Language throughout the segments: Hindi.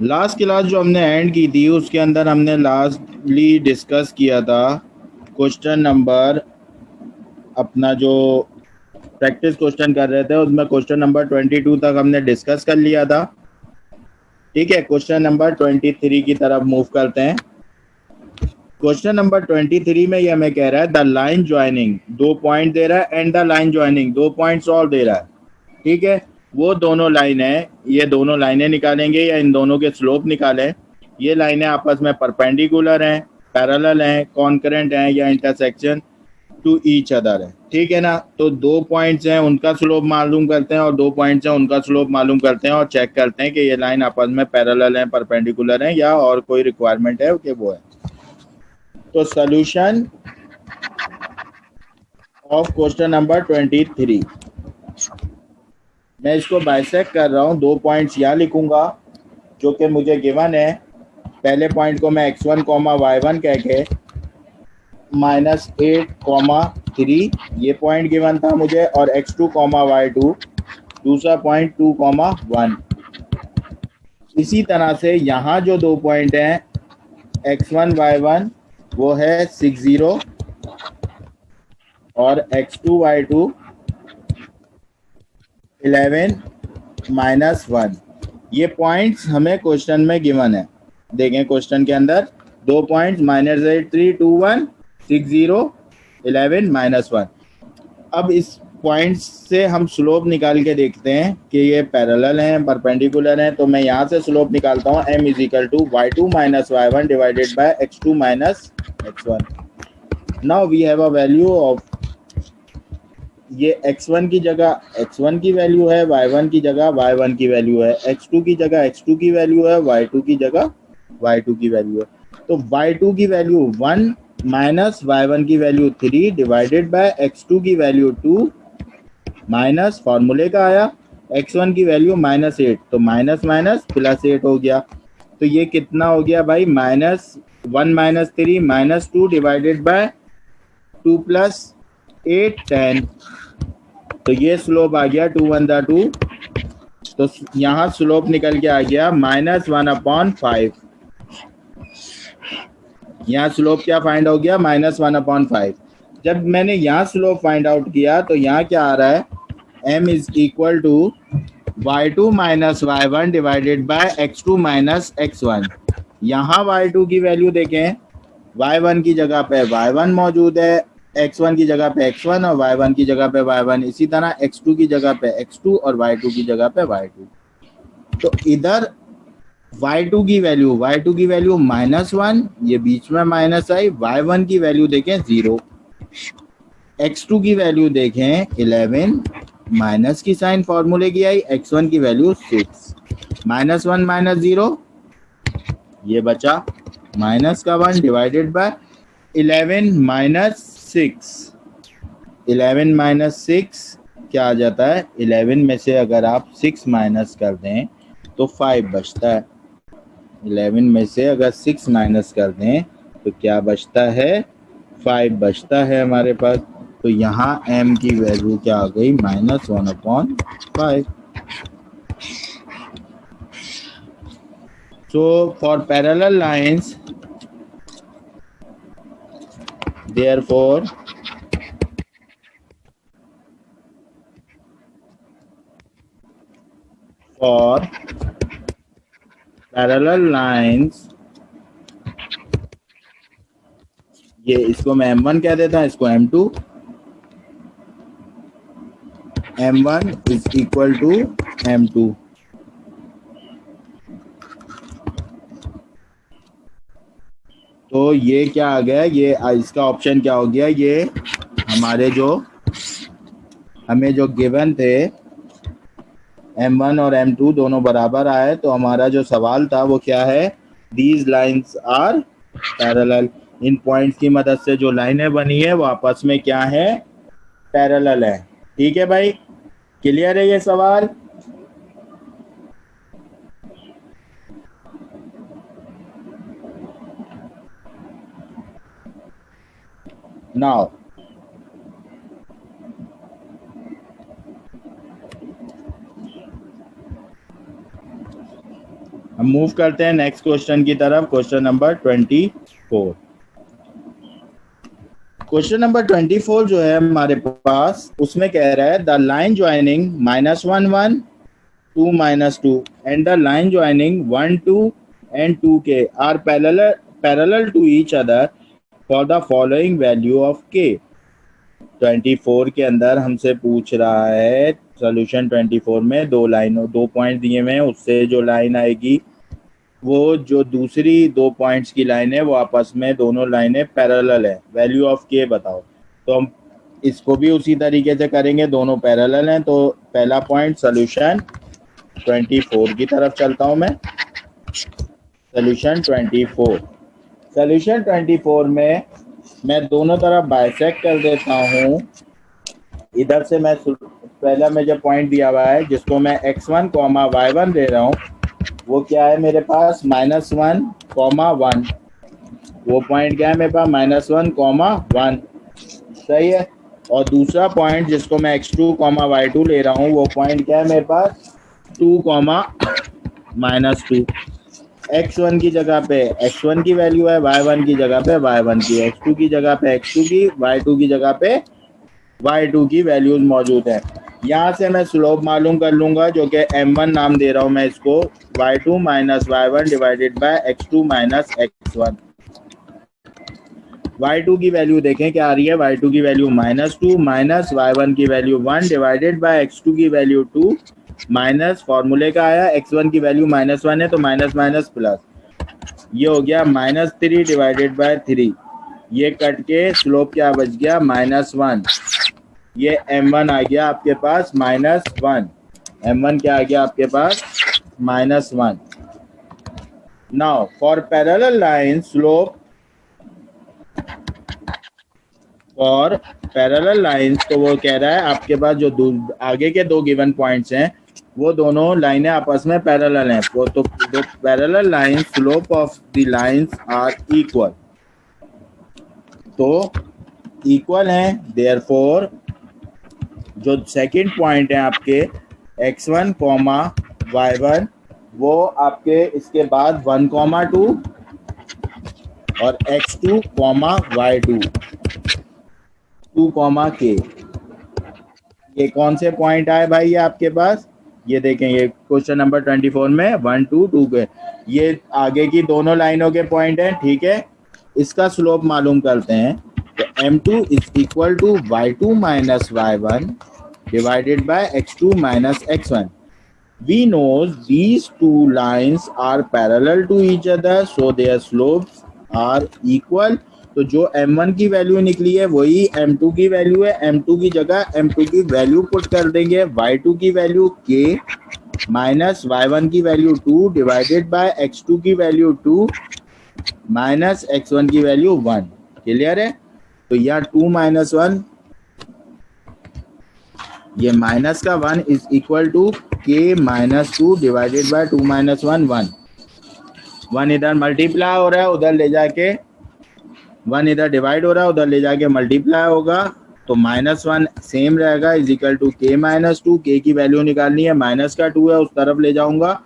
लास्ट क्लास जो हमने एंड की थी उसके अंदर हमने लास्टली डिस्कस किया था क्वेश्चन नंबर, अपना जो प्रैक्टिस क्वेश्चन कर रहे थे उसमें क्वेश्चन नंबर 22 तक हमने डिस्कस कर लिया था। ठीक है, क्वेश्चन नंबर 23 की तरफ मूव करते हैं। क्वेश्चन नंबर 23 में ये हमें कह रहा है द लाइन ज्वाइनिंग, 2 पॉइंट दे रहा है, and the line joining 2 points और दे रहा है। ठीक है, वो दोनों लाइन है, ये दोनों लाइनें निकालेंगे या इन दोनों के स्लोप निकालें। ये लाइनें आपस में परपेंडिकुलर हैं, पैरेलल हैं, कॉन्करेंट हैं या इंटरसेक्शन टू ईच अदर है। ठीक है ना, तो 2 पॉइंट्स हैं उनका स्लोप मालूम करते हैं और 2 पॉइंट्स हैं उनका स्लोप मालूम करते हैं और चेक करते हैं कि ये लाइन आपस में पैरेलल हैं, परपेंडिकुलर हैं या और कोई रिक्वायरमेंट है कि वो है। तो सॉल्यूशन ऑफ क्वेश्चन नंबर 23, मैं इसको बाइसेक्ट कर रहा हूँ। 2 पॉइंट्स यहाँ लिखूंगा जो कि मुझे गिवन है। पहले पॉइंट को मैं x1 y1 कह के -8, 3 ये पॉइंट गिवन था मुझे, और x2 y2 दूसरा पॉइंट 2, 1। इसी तरह से यहाँ जो 2 पॉइंट हैं x1 y1 वो है 6, 0 और x2 y2 11, -1। ये पॉइंट्स हमें क्वेश्चन में गिवन है। देखें क्वेश्चन के अंदर 2 पॉइंट्स -8, 3, 2, 1, 6, 0, 11, -1। अब इस पॉइंट्स से हम स्लोप निकाल के देखते हैं कि ये पैरेलल हैं, परपेंडिकुलर हैं। तो मैं यहाँ से स्लोप निकालता हूँ m = y2 - y1 divided by x2 - x1। Now we have a value of, ये x1 की जगह x1 की वैल्यू है, y1 की जगह y1 की वैल्यू है, x2 की जगह x2 की वैल्यू है, y2 की जगह y2 की वैल्यू है। तो y2 की वैल्यू 1 माइनस y1 की वैल्यू 3 डिवाइडेड बाय x2 की वैल्यू 2 माइनस फॉर्मूले का आया x1 की वैल्यू -8, तो माइनस माइनस +8 हो गया। तो ये कितना हो गया भाई, -1 - 3 -2 डिवाइडेड बाय 2 + 8, 10। तो ये स्लोप आ गया 2 1 2। तो यहाँ स्लोप निकल के आ गया -1/5। यहाँ स्लोप क्या फाइंड हो गया, -1/5। जब मैंने यहाँ स्लोप फाइंड आउट किया तो यहाँ क्या आ रहा है, m = y2 - y1 divided by x2 - x1। यहाँ y2 की वैल्यू देखें, y1 की जगह पे y1 मौजूद है, x1 की जगह पे x1 और y1 की जगह पे y1। इसी तरह x2 की जगह पे x2 और y2 की जगह पे y2। तो इधर y2 की वैल्यू -1, ये बीच में माइनस आई। y1 की वैल्यू देखें 0, x2 की वैल्यू देखें 11, माइनस की साइन फॉर्मूले की आई, x1 की वैल्यू 6। -1 - 0 ये बचा -1 डिवाइडेड बाय 11 - 6। 11 - 6 क्या आ जाता है, 11 में से अगर आप 6 माइनस कर दें तो 5 बचता है। 11 में से अगर 6 माइनस कर दें तो क्या बचता है, 5 बचता है हमारे पास। तो यहाँ m की वैल्यू क्या आ गई, -1/5। So for parallel lines, therefore for parallel lines, ये इसको मैं m1 कह देता हूँ, इसको m2। m1 = m2। तो ये क्या आ गया, ये इसका ऑप्शन क्या हो गया, ये हमारे जो हमें जो गिवन थे m1 और m2 दोनों बराबर आए। तो हमारा जो सवाल था वो क्या है, दीज लाइन्स आर पैरेलल। इन पॉइंट्स की मदद से जो लाइनें बनी है वो आपस में क्या है, पैरेलल है। ठीक है भाई, क्लियर है ये सवाल। नाउ हम मूव करते हैं नेक्स्ट क्वेश्चन की तरफ, क्वेश्चन नंबर 24। क्वेश्चन नंबर 24 जो है हमारे पास, उसमें कह रहा है the line joining -1 1 2 -2 and the line joining 1 2 and 2k are parallel to each other for the following value of k। 24 के अंदर हमसे पूछ रहा है सोल्यूशन 24 में दो पॉइंट दिए हुए हैं, उससे जो लाइन आएगी वो जो दूसरी 2 पॉइंट्स की लाइन है वो आपस में दोनों लाइनें पैरेलल है, वैल्यू ऑफ के बताओ। तो हम इसको भी उसी तरीके से करेंगे, दोनों पैरेलल हैं। तो पहला पॉइंट सोल्यूशन 24 की तरफ चलता हूं मैं। सोल्यूशन 24 में मैं दोनों तरफ बाइसेक्ट कर देता हूं। इधर से मैं पहला में जो पॉइंट दिया हुआ है जिसको मैं x1, y1 दे रहा हूं, वो क्या है मेरे पास -1, -1। वो पॉइंट क्या है मेरे पास -1, -1, सही है। और दूसरा पॉइंट जिसको मैं x2, y2 ले रहा हूँ, वो पॉइंट क्या है मेरे पास 2, -2। x1 की जगह पे x1 की वैल्यू है, y1 की जगह पे y1 की, x2 की जगह पे x2 की, y2 की जगह पे y2 की वैल्यूज मौजूद है। यहाँ से मैं स्लोप मालूम कर लूंगा, जो कि m1 नाम दे रहा हूँ मैं इसको, y2 - y1 divided by x2 - x1। y2 की वैल्यू देखें क्या आ रही है, y2 की वैल्यू -2 माइनस y1 की वैल्यू 1 डिवाइडेड बाय x2 की वैल्यू 2 माइनस फॉर्मूले का आया, x1 की वैल्यू -1 है तो माइनस माइनस प्लस, ये हो गया -3 डिवाइडेड बाय 3। ये कट के स्लोप क्या बच गया -1। ये m1 आ गया आपके पास -1। m1 क्या आ गया आपके पास -1। Now for parallel line slope, और पैरेलल लाइंस तो वो कह रहा है आपके पास जो आगे के दो गिवन पॉइंट्स हैं वो दोनों लाइनें आपस में पैरेलल हैं। वो तो दो parallel line slope of the lines are equal, तो इक्वल हैं। देयरफॉर जो सेकंड पॉइंट है आपके x1, y1, वो आपके इसके बाद 1, 2 और x2, y2, 2, k। ये कौन से पॉइंट आए भाई ये आपके पास, ये देखें, ये क्वेश्चन नंबर 24 में 1 2 2 के ये आगे की दोनों लाइनों के पॉइंट हैं, ठीक है। इसका स्लोप मालूम करते हैं, तो m2 is equal to y2 - y1 divided by x2 - x1। we know these two lines are parallel to each other so their slopes are equal। तो जो m1 की वैल्यू निकली है वही m2 की वैल्यू है, m2 की जगह m2 की वैल्यू पुट कर देंगे, y2 की वैल्यू k माइनस y1 की वैल्यू 2 डिवाइडेड बाय x2 की वैल्यू 2 माइनस x1 की वैल्यू 1। क्लियर है। तो यहाँ 2 - 1, ये माइनस का 1 is equal to k -2 divided by 2 - 1 1। 1 इधर मल्टीप्लाई हो रहा है, उधर ले जाके 1 इधर डिवाइड हो रहा है, उधर ले जाके मल्टीप्लाई होगा, तो -1 सेम रहेगा is equal to k -2। k की वैल्यू निकालनी है, माइनस का 2 है उस तरफ ले जाऊंगा,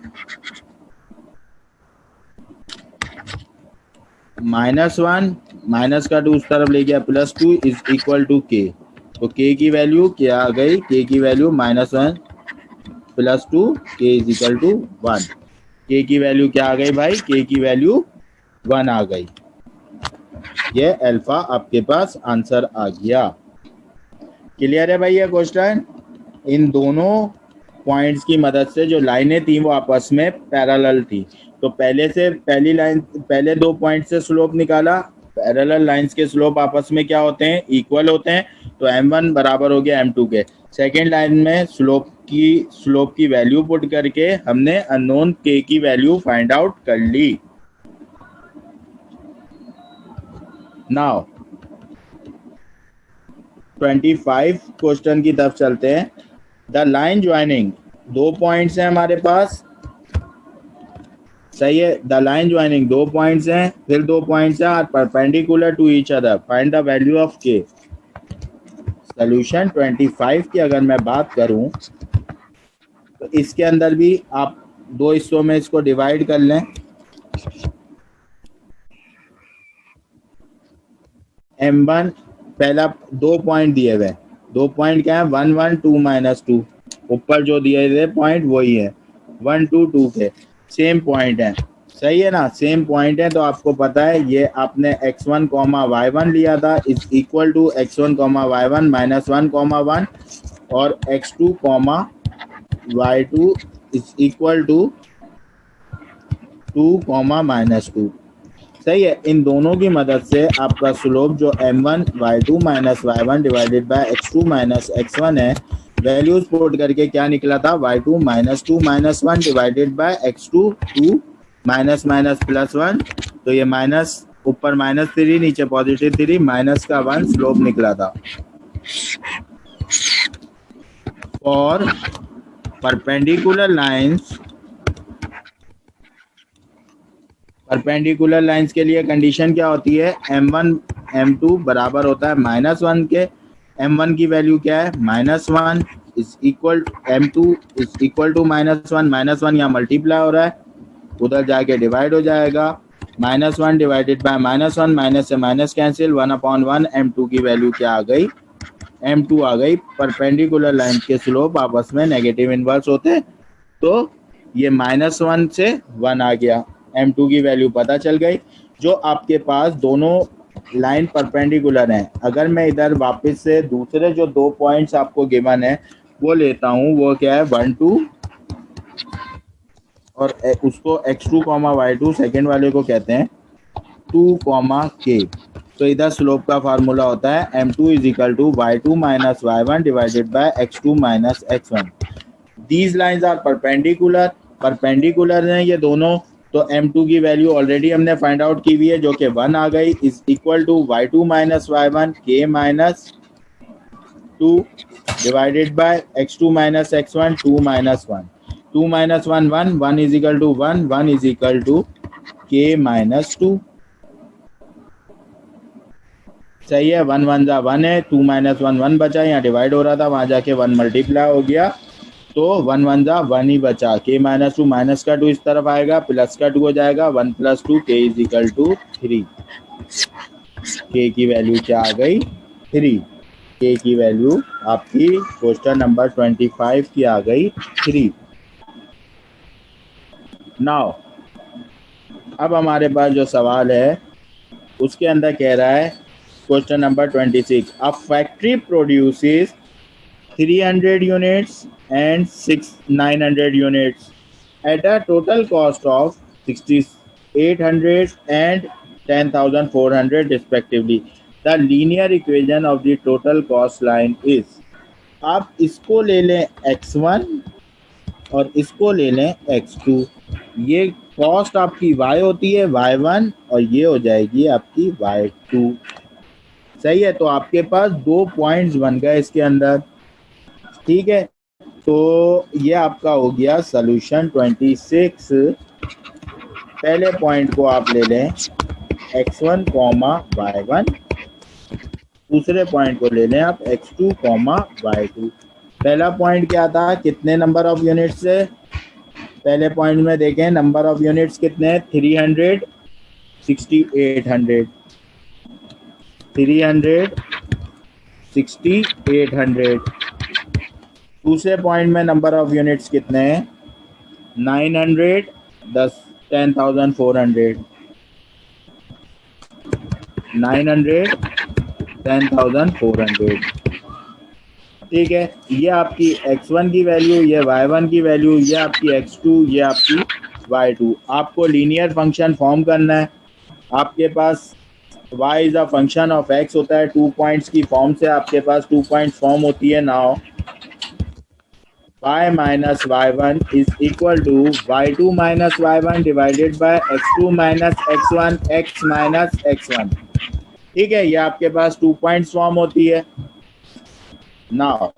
-1 माइनस का 2 उस तरफ ले गया, +2 इज इक्वल टू k। तो k की वैल्यू क्या आ गई, k की value -1 +2 k is equal to 1। k की वैल्यू क्या आ गई भाई, k की वैल्यू 1 आ गई। ये अल्फा आपके पास आंसर आ गया। क्लियर है भाई ये क्वेश्चन। इन दोनों पॉइंट्स की मदद से जो लाइनें थी वो आपस में पैरेलल थी, तो पहले 2 पॉइंट से स्लोप निकाला। पैरेलल लाइंस के स्लोप आपस में क्या होते हैं, इक्वल होते हैं, तो m1 बराबर हो गया m2 के। सेकेंड लाइन में स्लोप की वैल्यू पुट करके हमने अननोन k की वैल्यू फाइंड आउट कर ली। नाउ 25 क्वेश्चन की तरफ चलते हैं। द लाइन ज्वाइनिंग, 2 पॉइंट्स हैं हमारे पास, सही है। द लाइन ज्वाइनिंग 2 पॉइंट्स हैं, फिर 2 पॉइंट्स हैं perpendicular to each other, find the value of k। Solution 25 की अगर मैं बात करूं तो इसके अंदर भी आप दो हिस्सों में इसको डिवाइड कर लें। M1 पहला 2 पॉइंट दिए हुए, 2 पॉइंट क्या है, 1 1 2 -2। ऊपर जो दिए हुए पॉइंट वही है 1 2 2 के, सेम पॉइंट है, सही है ना, सेम पॉइंट है। तो आपको पता है ये आपने x1 y1 लिया था is equal to x1 y1 -1 1 और x2 y2 is equal to 2 -2। सही है। इन दोनों की मदद से आपका स्लोप जो m1 y2 y1 divided by x2 x1 है, वैल्यूज पुट करके क्या निकला था, y2 -2 -1 डिवाइडेड बाय x2 2 -+1। तो ये माइनस, ऊपर -3 नीचे +3, माइनस का 1 स्लोप निकला था। और परपेंडिकुलर लाइंस के लिए कंडीशन क्या होती है, m1 m2 बराबर होता है -1 के। m1 की वैल्यू क्या है, -1 is equal, m2 is equal to -1 यहाँ मल्टीप्लाई हो रहा है, उधर जाके डिवाइड हो जाएगा। -1 डिवाइडेड बाय -1, माइनस से माइनस कैंसिल, 1/1। m2 की वैल्यू क्या आ गई, m2 आ गई। परपेंडिकुलर लाइन के स्लोप आपस में नेगेटिव इनवर्स होते, तो ये -1 से 1 आ गया, m2 की वैल्यू पता चल गई। जो आपके पास दोनों लाइन परपेंडिकुलर हैं, अगर मैं इधर वापस से दूसरे जो 2 पॉइंट्स आपको गिवन है वो लेता हूँ, वो क्या है 1 2, और उसको x2 y2 सेकेंड वाले को कहते हैं 2 k। तो इधर स्लोप का फार्मूला होता है m2 is equal to y2 y1 divided by x2 x1। These lines are perpendicular हैं ये दोनों। तो m2 की वैल्यू ऑलरेडी हमने फाइंड आउट की हुई है जो कि 1 आ गई, is equal to y2 y1 k -2 divided by x2 x1 2 -1। 2 -1 1, 1 is equal to 1, 1 is equal to k -2। सही है, 1 1 जा 1 है, 2 -1 1 बचा, यहाँ डिवाइड हो रहा था, वहां जाके 1 मल्टीप्लाई हो गया, तो 1 1 जा 1 ही बचा। k -2 माइनस का 2 इस तरफ आएगा, प्लस का 2 हो जाएगा, 1 + 2 k is equal to 3। k की वैल्यू क्या आ गई, 3। k की वैल्यू आपकी क्वेश्चन नंबर 25 की आ गई 3। नाउ अब हमारे पास जो सवाल है उसके अंदर कह रहा है, question number 26, a factory produces 300 units and 900 units at a total cost of 6,800 and 10,400 respectively. The linear equation of the total cost line is, आप इसको ले लें x1 और इसको ले लें x2। ये कॉस्ट आपकी y होती है y1 और ये हो जाएगी आपकी y2। सही है, तो आपके पास 2 पॉइंट्स बन गए इसके अंदर, ठीक है। तो ये आपका हो गया सोल्यूशन 26। पहले पॉइंट को आप ले लें x1 y1, दूसरे पॉइंट को ले लें आप x2 y2। पहला पॉइंट क्या था, कितने नंबर ऑफ यूनिट्स से, पहले पॉइंट में देखें नंबर ऑफ यूनिट्स कितने हैं, 300 6800, 300 6800। दूसरे पॉइंट में नंबर ऑफ यूनिट्स कितने हैं, 900 10,400, 900 10,400। ठीक है, ये आपकी x1 की वैल्यू, ये y1 की वैल्यू, ये आपकी x2, ये आपकी y2। आपको लीनियर फंक्शन फॉर्म करना है। आपके पास y is a function of x होता है, 2 पॉइंट्स की फॉर्म से आपके पास 2 पॉइंट्स फॉर्म होती है। Now y minus y1 is equal to y2 minus y1 divided by x2 minus x1 x minus x1। ठीक है, ये आपके पास 2 पॉइंट्स फॉर्म होती है। नाउ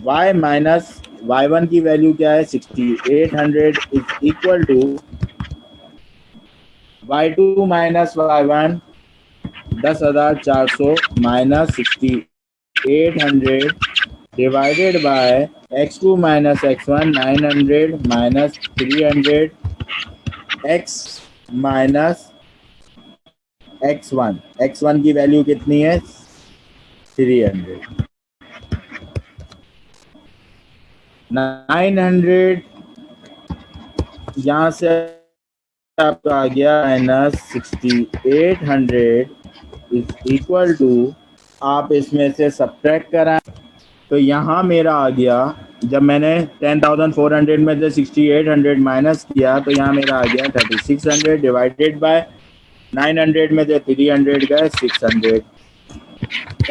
y माइनस y1 की वैल्यू क्या है, 6800 is equal to y2 minus y1 10,400 minus 6800 divided by x2 minus x1 900 minus 300 x minus x1 की वैल्यू कितनी है 300 900 यहाँ से आपका आ गया माइनस 6800 इज इक्वल टू, आप इसमें से सब्ट्रैक्ट कराएं तो यहाँ मेरा आ गया, जब मैंने 10,400 में से 6800 माइनस किया तो यहाँ मेरा आ गया 3600 डिवाइडेड बाय 900 में से 300 गए 600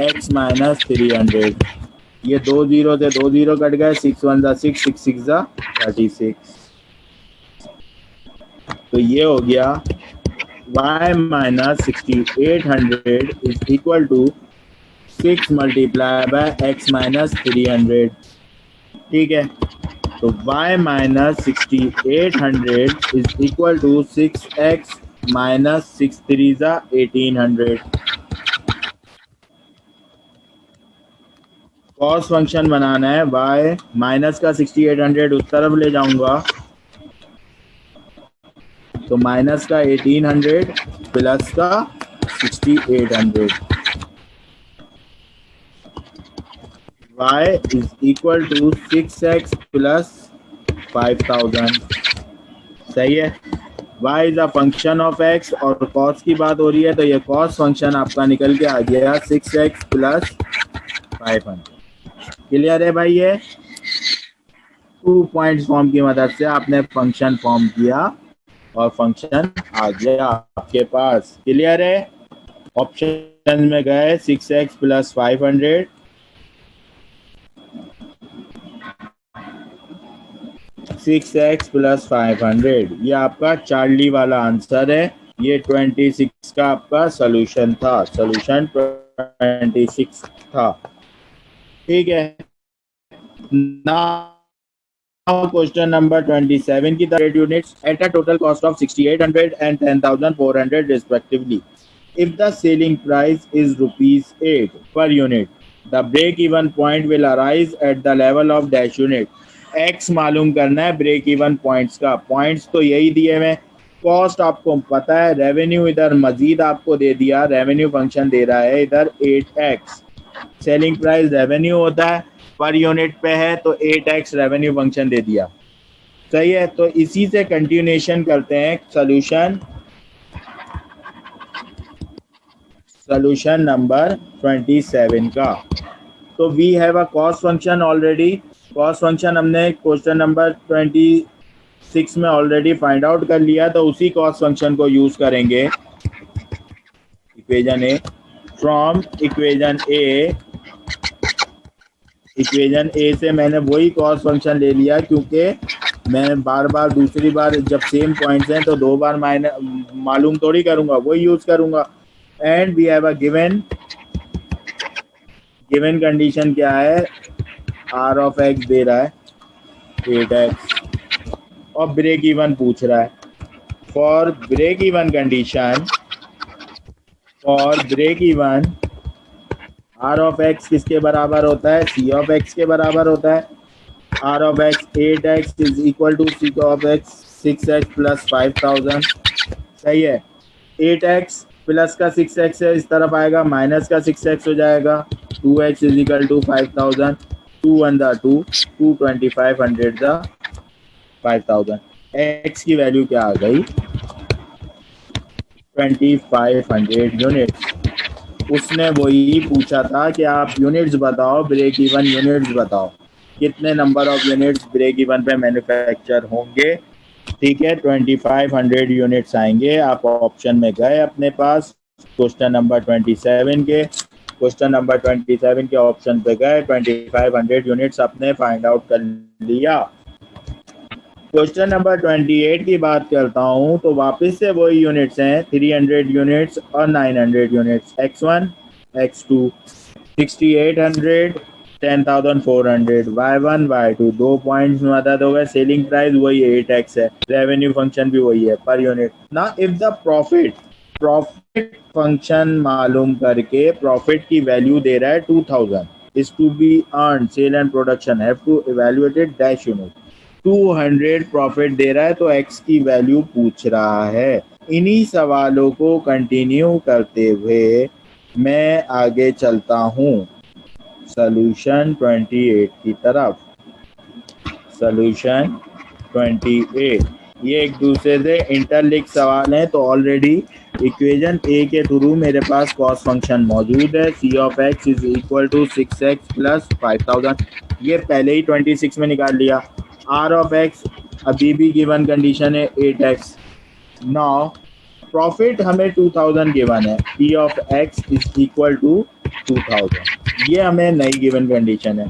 x माइनस 300, ये 2 0 से 2 0 कट गए, 6 1 जा 6 6 6 जा 36, तो ये हो गया y minus 6800 is equal to 6 multiply by x minus 300। ठीक है, तो y minus 6800 is equal to 6x minus 6 3 जा 1800। कॉस फंक्शन बनाना है, y माइनस का 6800 उस तरफ ले जाऊंगा तो माइनस का 1800 प्लस का 6800, y is equal to 6x plus 5000। सही है, y is a function of x और cos की बात हो रही है तो ये cos फंक्शन आपका निकल के आ गया 6x प्लस 500। क्लियर है भाई? ये 2 पॉइंट्स फॉर्म की मदद से आपने फंक्शन फॉर्म किया और फंक्शन आ गया आपके पास। क्लियर है? ऑप्शन में गए 6x प्लस 500, 6x प्लस 500, ये आपका चार्ली वाला आंसर है। ये 26 का आपका सोल्यूशन था, सोल्यूशन 26 था। ठीक है, Now question number 27 की rate units at a total cost of 6800 and 10,400 respectively. If the selling price is rupees 8 per unit, the break-even point will arise at the level of dash unit. X मालूम करना है ब्रेक इवन पॉइंट्स का। पॉइंट्स तो यही दिए हुए, कॉस्ट आपको पता है, रेवेन्यू इधर मजीद आपको दे दिया, रेवेन्यू फंक्शन दे रहा है इधर 8x, सेलिंग प्राइस रेवेन्यू होता है, पर यूनिट पे है तो 8x रेवेन्यू फंक्शन दे दिया। सही है, तो इसी से कंटिन्यूएशन करते हैं सॉल्यूशन नंबर 27 का। तो we have a cost function already, cost function हमने क्वेश्चन नंबर 26 में ऑलरेडी फाइंड आउट कर लिया, तो उसी कॉस्ट फंक्शन को यूज करेंगे equation A. From equation A से मैंने वही कॉस्ट फंक्शन ले लिया, क्योंकि मैं बार बार दूसरी बार जब सेम पॉइंट्स हैं तो 2 बार मालूम थोड़ी करूंगा, वही यूज करूंगा। And we have a given condition क्या है, r ऑफ x दे रहा है 8x और ब्रेक इवन पूछ रहा है। For break even condition, r of x किसके बराबर होता है, c ऑफ x के बराबर होता है। r of x 8x is equal to c of x 6x plus 5000। सही है, 8x प्लस का 6x है, इस तरफ आएगा माइनस का 6x हो जाएगा, 2x इज इक्वल टू 5000, 2 1 जा 2, 225 100 जा 5000। x की वैल्यू क्या आ गई 2500 यूनिट्स। उसने वही पूछा था कि आप यूनिट्स बताओ, ब्रेक इवन यूनिट्स बताओ, कितने number of units break even पे मैन्युफैक्चर होंगे। ठीक है, 2500 यूनिट्स आएंगे। आप ऑप्शन में गए अपने पास क्वेश्चन नंबर 27 के, ऑप्शन पे गए, 2500 यूनिट्स आपने फाइंड आउट कर लिया। क्वेश्चन नंबर 28 की बात करता हूं तो वापस से वही यूनिट्स हैं, 300 यूनिट्स और 900 units, x1 x2, 6800 10,400, y1 y2, 2 points में मदद हो गए। सेलिंग प्राइस वही 8x है, रेवेन्यू फंक्शन भी वही है पर यूनिट ना। इफ द प्रॉफिट फंक्शन मालूम करके प्रॉफिट की वैल्यू दे रहा है 2000, is to be earned, sale and production have to evaluated dash unit. 200 profit दे रहा है तो x की वैल्यू पूछ रहा है। इन्हीं सवालों को कंटिन्यू करते हुए मैं आगे चलता हूँ सॉल्यूशन 28 की तरफ। सॉल्यूशन 28 ये एक दूसरे से इंटरलिंक सवाल हैं, तो ऑलरेडी इक्वेशन ए के थ्रू मेरे पास कॉस फंक्शन मौजूद है। C of x is equal to 6x plus 5000, ये पहले ही 26 में निकाल लिया। आर ऑफ एक्स अभी भी गिवन कंडीशन है 8x। नाउ प्रॉफिट हमें 2000 गिवन है, P of x is equal to 2000, ये हमें नई गिवन कंडीशन है।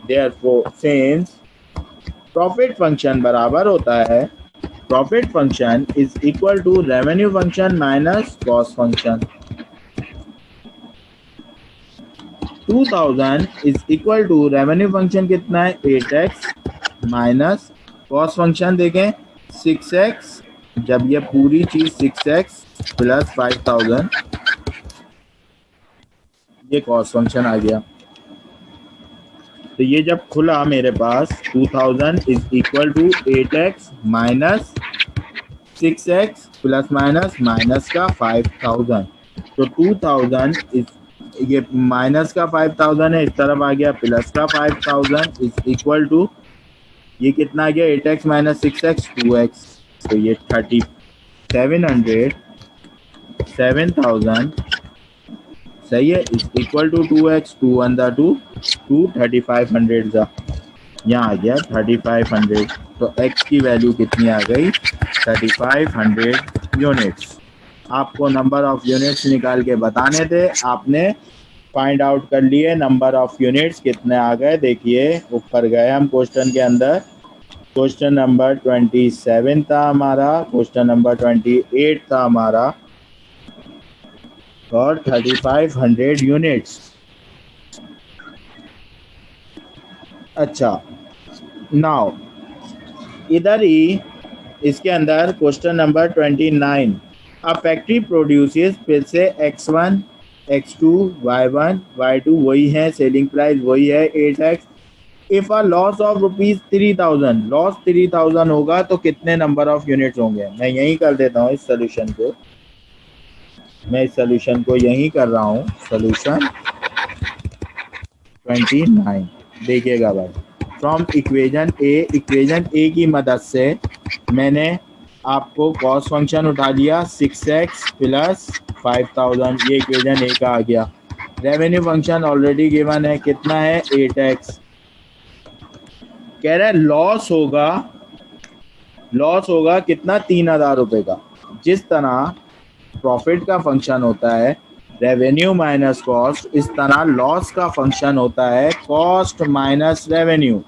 देयरफॉर सिंस प्रॉफिट फंक्शन बराबर होता है, profit function is equal to revenue function minus cost function. 2000 is equal to revenue function कितना है 8x माइनस कॉस्ट फंक्शन देखें 6x, जब ये पूरी चीज 6x प्लस 5000, ये कॉस्ट फंक्शन आ गया। तो ये जब खुला मेरे पास 2000 is equal to 8x minus 6x plus minus का 5000, तो 2000 इज, ये माइनस का 5000 है, इस तरफ आ गया प्लस का 5000 इज इक्वल टू, ये कितना आ गया 8x माइनस 6x 2x, तो ये 3700 7000 सही है इज इक्वल टू 2x 2 1 2 2 3500 जा, यहाँ आ गया 3500, तो x की वैल्यू कितनी आ गई 3500 यूनिट्स। आपको नंबर ऑफ यूनिट्स निकाल के बताने थे, आपने फाइंड आउट कर लिए नंबर ऑफ यूनिट्स कितने आ गए। देखिए ऊपर गए हम क्वेश्चन के अंदर, क्वेश्चन नंबर 27 था हमारा, क्वेश्चन नंबर 28 था हमारा, और 3500 यूनिट्स। अच्छा नाउ इधर ही इसके अंदर question number 29, a factory produces, फिर से x1 x2 y1 y2 वही है, सेलिंग प्राइस वही है 8x। If a loss of rupees 3000, loss 3000 होगा तो कितने नंबर ऑफ यूनिट्स होंगे। मैं यही कर देता हूँ इस सोल्यूशन को, मैं इस सोल्यूशन को यही कर रहा हूँ, सोल्यूशन 29 देखिएगा भाई। फ्रॉम इक्वेशन ए की मदद से मैंने आपको कॉस्ट फंक्शन उठा लिया 6x प्लस 5000, ये इक्वेशन ए का आ गया। रेवेन्यू फंक्शन ऑलरेडी गिवन है, कितना है 8x। कह रहा है लॉस होगा कितना 3000 रुपए का। जिस तरह प्रॉफिट का फंक्शन होता है रेवेन्यू माइनस कॉस्ट, इस तरह लॉस का फंक्शन होता है कॉस्ट माइनस रेवेन्यू।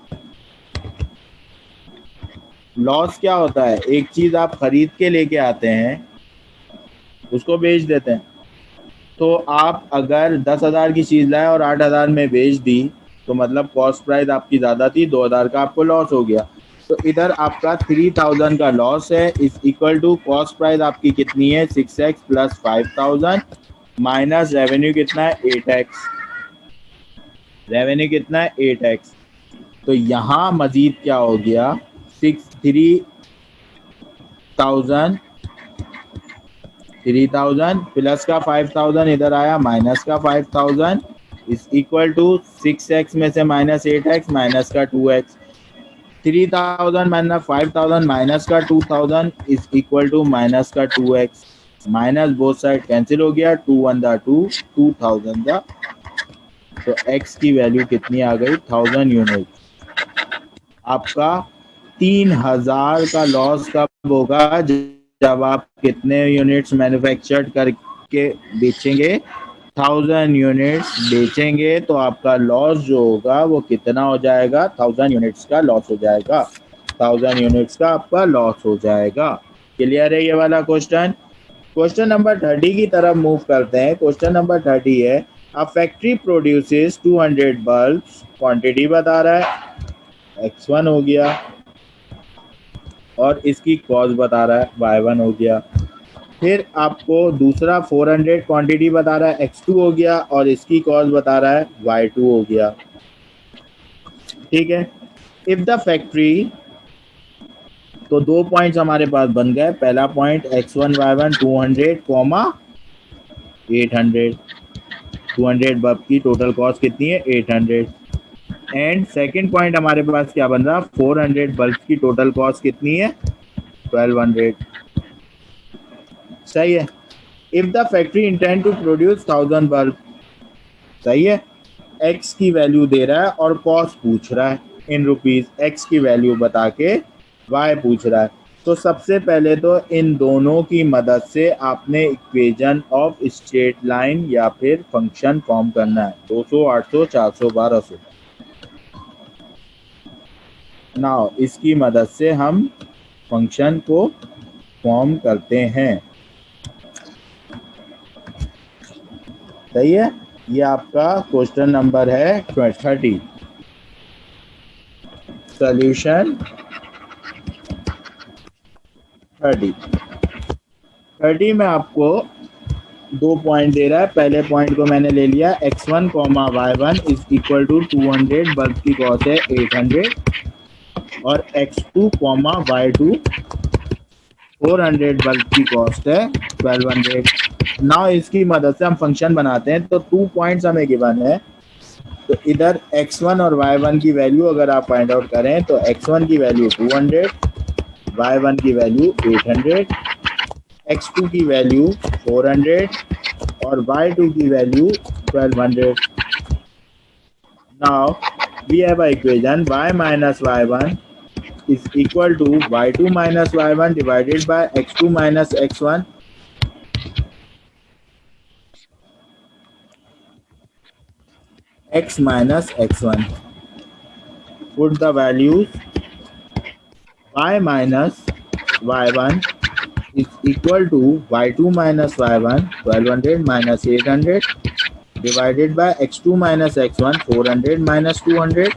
लॉस क्या होता है, एक चीज आप खरीद के लेके आते हैं उसको बेच देते हैं, तो आप अगर 10,000 की चीज लाए और 8,000 में बेच दी तो मतलब कॉस्ट प्राइस आपकी ज्यादा थी, 2,000 का आपको लॉस हो गया। तो इधर आपका 3000 का लॉस है is equal to cost price आपकी कितनी है 6x प्लस 5000 माइनस रेवेन्यू कितना है 8x, रेवेन्यू कितना है 8x। तो यहाँ मजीद क्या हो गया 3000 प्लस का 5000 इधर आया माइनस का 5000 इज इक्वल टू 6x में से माइनस 8x माइनस का 2x। 3000 माइनस 5000 माइनस का 2000 इज इक्वल टू माइनस का 2x, minus both side cancel हो गया, 2 1 2 2000 दा, तो x की वैल्यू कितनी आ गई 1000 यूनिट। आपका 3000 का लॉस कब होगा, जब आप कितने यूनिट्स मैन्युफैक्चर करके बेचेंगे 1000 यूनिट्स बेचेंगे, तो आपका लॉस जो होगा वो कितना हो जाएगा 1000 यूनिट्स का लॉस हो जाएगा, 1000 यूनिट्स का आपका लॉस हो जाएगा। क्लियर है ये वाला क्वेश्चन। क्वेश्चन नंबर 30 की तरफ मूव करते हैं। क्वेश्चन नंबर 30 है a factory produces 200 bulbs, quantity बता रहा है x1 हो गया और इसकी कॉस्ट बता रहा है y1 हो गया। फिर आपको दूसरा 400 क्वांटिटी बता रहा है x2 हो गया और इसकी कॉस्ट बता रहा है y2 हो गया। ठीक है, इफ द फैक्ट्री, तो 2 पॉइंट्स हमारे पास बन गए। पहला point x1 y1 200 comma 800, 200 bulb की टोटल कॉस्ट कितनी है 800। एंड सेकंड पॉइंट हमारे पास क्या बन रहा, 400 बल्ब की टोटल कॉस्ट कितनी है 1200। सही है। If the factory intend to produce 1000 bulb, सही है, x की वैल्यू दे रहा है और कॉस्ट पूछ रहा है इन रुपीज, x की वैल्यू बता के y पूछ रहा है। तो सबसे पहले तो इन दोनों की मदद से आपने इक्वेशन ऑफ स्ट्रेट लाइन या फिर फंक्शन फॉर्म करना है, 200 800 400 1200। नाउ इसकी मदद से हम फंक्शन को फॉर्म करते हैं। सही है, ये आपका क्वेश्चन नंबर है 30। सॉल्यूशन 30 में आपको 2 पॉइंट दे रहा है। पहले पॉइंट को मैंने ले लिया, x1 comma y1 is equal to 200 bulb की कॉस्ट है 800 और x2 कॉमा y2 400 बल्ब की कॉस्ट है 1200। नाउ इसकी मदद से हम फंक्शन बनाते हैं। तो 2 पॉइंट्स हमें गिवन है, तो इधर x1 और y1 की वैल्यू अगर आप फाइंड आउट करें तो x1 की वैल्यू 200, y1 की वैल्यू 800, x2 की वैल्यू 400 और y2 की value 1200। Now we have a equation y minus y1 is equal to y2 minus y1 divided by x2 minus x1 x minus x1. Put the values. Y minus y1 is equal to y2 minus y1 1200 minus 800 divided by x2 minus x1 400 minus 200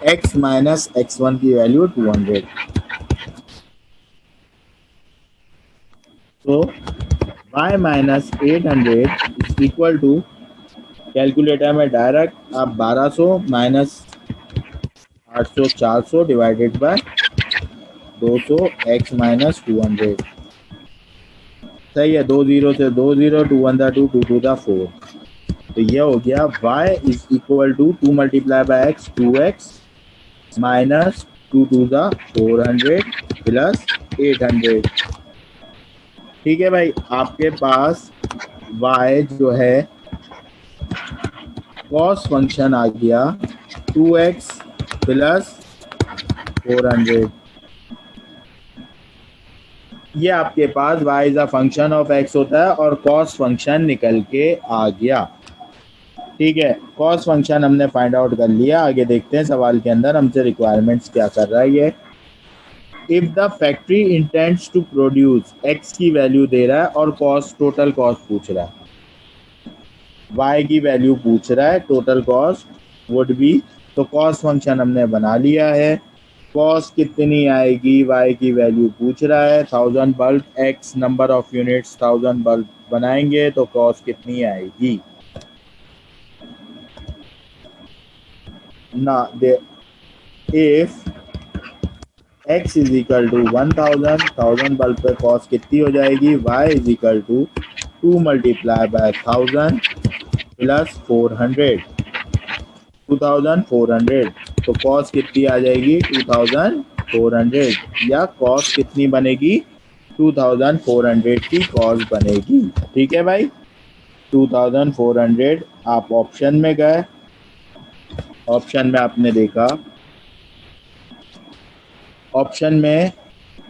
x minus x1 की वैल्यू 200। तो y minus 800 is equal to, calculator में डायरेक्ट आप 1200 minus 800 400 divided by 200 x minus 200। सही है, 2 0 से 2 0, 2 1 2 2 2 4। तो ये हो गया y is equal to 2 multiply by x 2x minus 2 2 400 plus 800। ठीक है भाई, आपके पास y जो है कॉस फंक्शन आ गया 2x प्लस 400। ये आपके पास y is a function of x होता है और कॉस फंक्शन निकल के आ गया। ठीक है, कॉस फंक्शन हमने फाइंड आउट कर लिया। आगे देखते हैं सवाल के अंदर हमसे रिक्वायरमेंट्स क्या कर रहा है ये। If the factory intends to produce, x की वैल्यू दे रहा है और कॉस्ट, टोटल कॉस्ट पूछ रहा है, y की वैल्यू पूछ रहा है, टोटल कॉस्ट वुड बी। तो कॉस्ट फंक्शन हमने बना लिया है। कॉस्ट कितनी आएगी, y की वैल्यू पूछ रहा है 1000 bulb, x number of units 1000 bulb बनाएंगे तो कॉस्ट कितनी आएगी ना। इफ x is equal to 1000 bulb पे कॉस्ट कितनी हो जाएगी, y is equal to 2 multiply by 1000 plus 400 2400। तो कॉस्ट कितनी आ जाएगी 2400, या कॉस्ट कितनी बनेगी 2400 की कॉस्ट बनेगी। ठीक है भाई, 2400। आप ऑप्शन में गए, ऑप्शन में आपने देखा, ऑप्शन में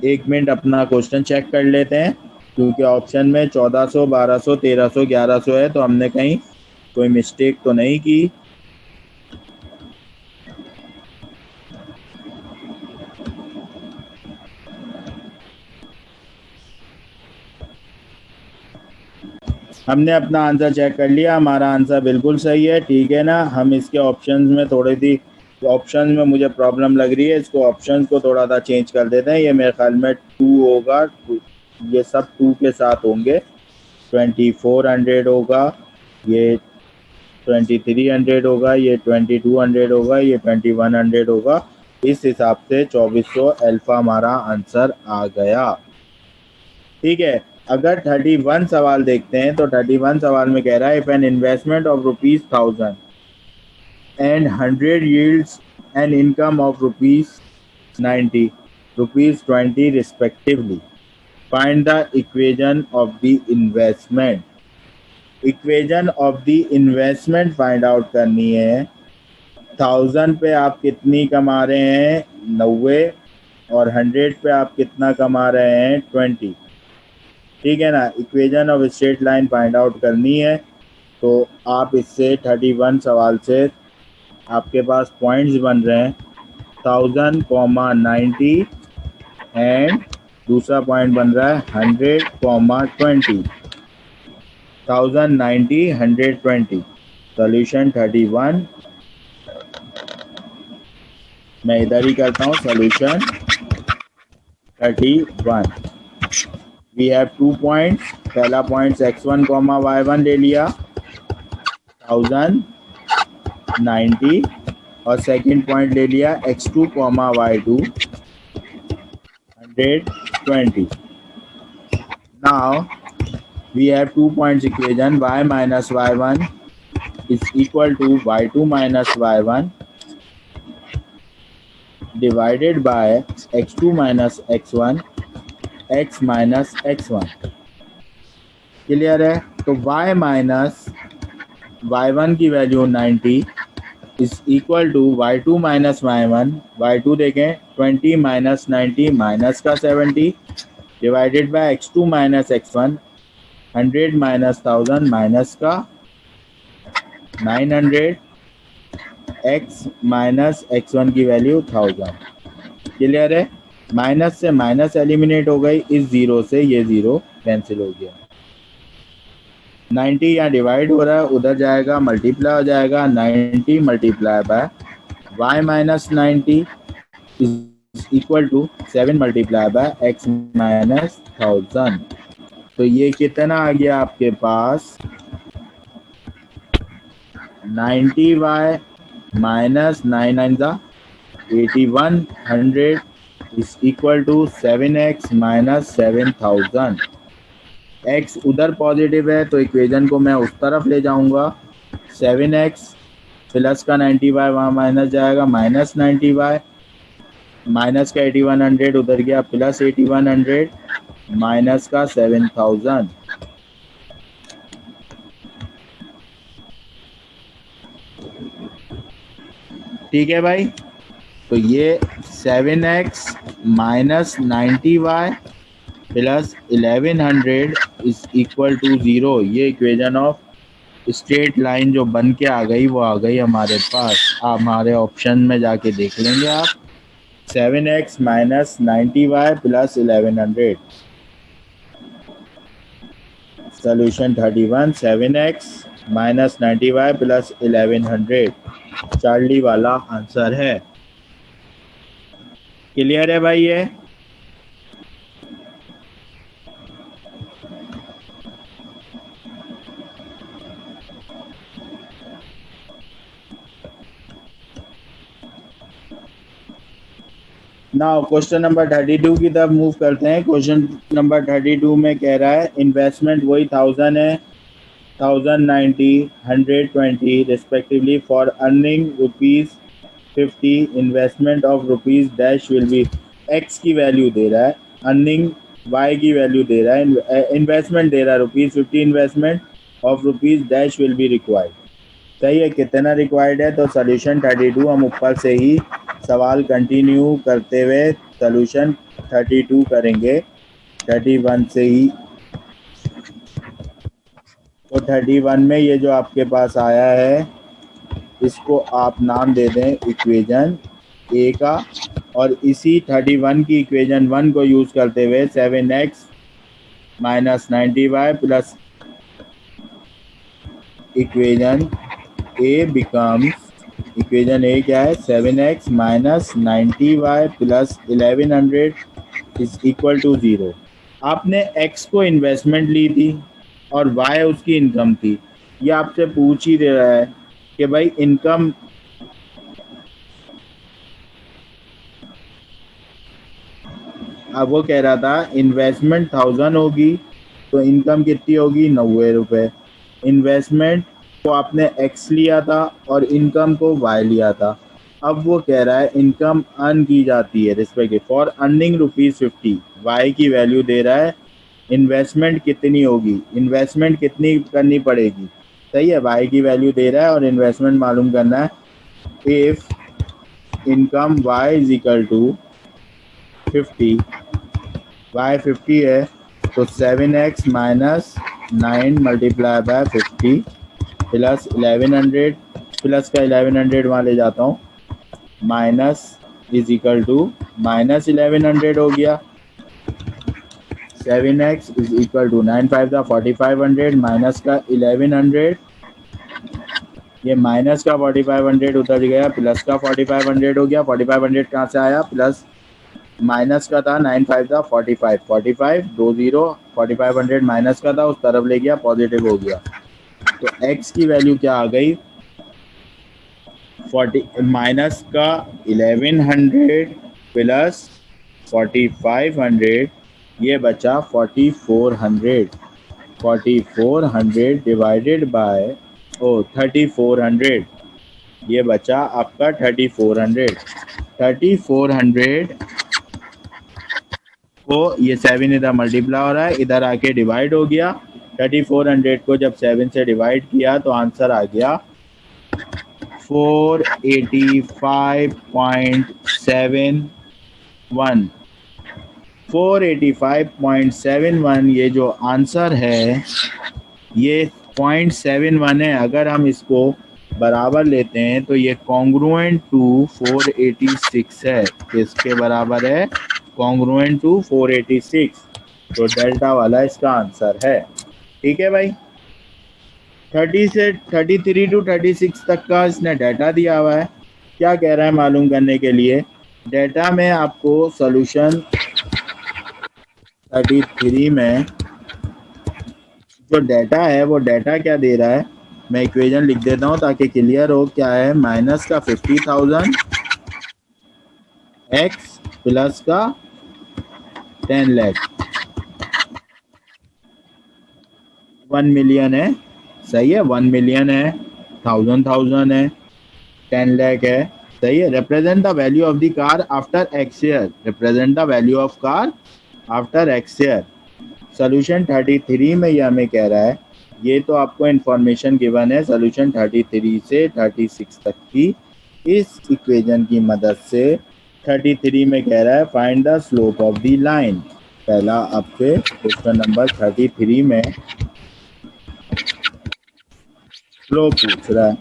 1 मिनट अपना क्वेश्चन चेक कर लेते हैं, क्योंकि ऑप्शन में 1400 1200 1300 1100 है, तो हमने कहीं कोई मिस्टेक तो नहीं की। हमने अपना आंसर चेक कर लिया, हमारा आंसर बिल्कुल सही है। ठीक है ना, हम इसके ऑप्शंस में थोड़ी सी, ऑप्शन में मुझे प्रॉब्लम लग रही है, इसको ऑप्शन को थोड़ा सा चेंज कर देते हैं। ये मेरे ख्याल में 2 होगा, ये सब 2 के साथ होंगे, 2400 होगा, ये 2300 होगा, ये 2200 होगा, ये 2100 होगा। इस हिसाब से 2400 अल्फा हमारा आंसर आ गया। ठीक है, अगर 31 सवाल देखते हैं तो 31 सवाल में कह रहा है if an investment of ₹1000 and 100 yields an income of ₹90, ₹20 respectively. Find the equation of the investment. Equation of the investment find out करनी है। 1000 पे आप कितनी कमा रहे हैं, 90, और 100 पे आप कितना कमा रहे हैं, 20। ठीक है ना, equation of straight line find out करनी है। तो आप इससे 31 सवाल से आपके पास पॉइंट्स बन रहे हैं 1000, 90 एंड दूसरा पॉइंट बन रहा है 100, 20। 1000, 90, 100, 20। सोल्यूशन 31 मैं इधर ही करता हूँ। Solution 31 we have 2 points. पहला पॉइंट x1, y1 ले लिया 1000, 90, और सेकंड पॉइंट ले लिया x2, y2 120। Now we have 2 points equation y minus y1 is equal to y2 minus y1 divided by x2 minus x1 x minus x1। Clear है? तो y माइनस y1 की value 90 is equal to y2 minus y1, y2 देखें 20 माइनस 90 माइनस का 70 divided by x2 minus x1 100 minus 1000 minus का 900 x माइनस x1 की वैल्यू 1000। क्लियर है? माइनस से माइनस एलिमिनेट हो गई, इस जीरो से ये जीरो कैंसिल हो गया। 90 यहाँ डिवाइड हो रहा है, उधर जाएगा मल्टीप्लाई हो जाएगा 90 multiply by y minus 90 is equal to 7 multiply by x minus 1000। तो ये कितना आ गया आपके पास 90y minus 9 8100 is equal to 7x minus 7000। x उधर पॉजिटिव है तो इक्वेशन को मैं उस तरफ ले जाऊंगा। 7x प्लस का 90y वहाँ माइनस जाएगा, माइनस 90y माइनस का 8100 उधर गया, प्लस 8100 माइनस का 7000। ठीक है भाई, तो ये 7x minus 90y plus 1100 is equal to 0। ये इक्वेशन ऑफ स्ट्रेट लाइन जो बन के आ गई वो आ गई हमारे पास। आप हमारे ऑप्शन में जाके देख लेंगे आप। 7x minus 90y plus 1100। Solution 31 7x minus 90y plus 1100 Charlie वाला आंसर है। क्लियर है भाई? ये नाउ क्वेश्चन नंबर 32 की तरफ मूव करते हैं। क्वेश्चन नंबर 32 में कह रहा है इन्वेस्टमेंट वही 1000 है, 1000, 90, 120 respectively for earning ₹50। Investment of rupees dash will be, x की वैल्यू दे रहा है, अर्निंग वाई की वैल्यू दे रहा है, इन्वेस्टमेंट दे रहा है ₹50 investment of rupees dash will be required. सही है, कितना रिक्वायर्ड है? तो सोल्यूशन 32 हम ऊपर से ही सवाल कंटिन्यू करते हुए सोल्यूशन 32 करेंगे 31 से ही। तो 31 में ये जो आपके पास आया है इसको आप नाम दे दें इक्वेशन ए का, और इसी 31 की इक्वेशन 1 को यूज करते हुए 7x minus 90y plus equation A becomes, equation A क्या है 7x minus 90y plus 1100 is equal to 0। आपने एक्स को इन्वेस्टमेंट ली थी और वाई उसकी इनकम थी। ये आपसे पूछ ही दे रहा है कि भाई इनकम, अब वो कह रहा था इन्वेस्टमेंट 1000 होगी तो इनकम कितनी होगी 90 रुपये। इन्वेस्टमेंट को आपने एक्स लिया था और इनकम को वाई लिया था। अब वो कह रहा है इनकम अर्न की जाती है रिस्पेक्टिव फॉर अर्निंग ₹50, वाई की वैल्यू दे रहा है। इन्वेस्टमेंट कितनी होगी, इन्वेस्टमेंट कितनी करनी पड़ेगी, सही है, वाई की वैल्यू दे रहा है और इन्वेस्टमेंट मालूम करना है। If income Y is equal to 50, Y 50 है तो 7x minus 9 multiply by 50 plus 1100, plus का 1100 वहाँ ले जाता हूँ, minus is equal to minus 1100 हो गया। 7x इज इक्वल टू 9 5 का 4500 माइनस का 1100, ये माइनस का 4500 उतर गया, प्लस का 4500 हो गया। 4500 कहाँ से आया, प्लस माइनस का था, 9 5 का 45, 45 2 0, 4500 माइनस का था उस तरफ ले गया, पॉजिटिव हो गया। तो x की वैल्यू क्या आ गई, 40 माइनस का 1100 प्लस 4500, ये बचा 4400। 4400 डिवाइडेड बाय 3400, ये बचा आपका 3400। 3400 को ये 7 इधर मल्टीप्लाई हो रहा है, इधर आके डिवाइड हो गया। 3400 को जब 7 से डिवाइड किया तो आंसर आ गया 485.71। 485.71 ये जो आंसर है ये 0.71 है। अगर हम इसको बराबर लेते हैं तो ये कॉन्ग्रुएंट टू 486 है। किसके बराबर है, कॉन्ग्रुएंट टू 486, तो डेल्टा वाला इसका आंसर है। ठीक है भाई, 30 से 33 टू 36 तक का इसने डाटा दिया हुआ है। क्या कह रहा है मालूम करने के लिए, डाटा में आपको सॉल्यूशन 33 में जो डाटा है वो डाटा क्या दे रहा है, मैं इक्वेशन लिख देता हूँ ताकि क्लियर हो। क्या है, माइनस का 50,000 एक्स प्लस का 10 लाख, 1 मिलियन है, सही है, 1 मिलियन है, 1000 है, 10 लाख है, सही है। Represent the value of the car after x year, represent the value of car after x year. Solution 33 में ये हमें कह रहा है, ये तो आपको इन्फॉर्मेशन गिवन है सोल्यूशन 33 से 36 तक की। इस इक्वेशन की मदद से 33 में कह रहा है find the slope of the line. पहला आपके क्वेश्चन नंबर 33 में स्लोप पूछ रहा है।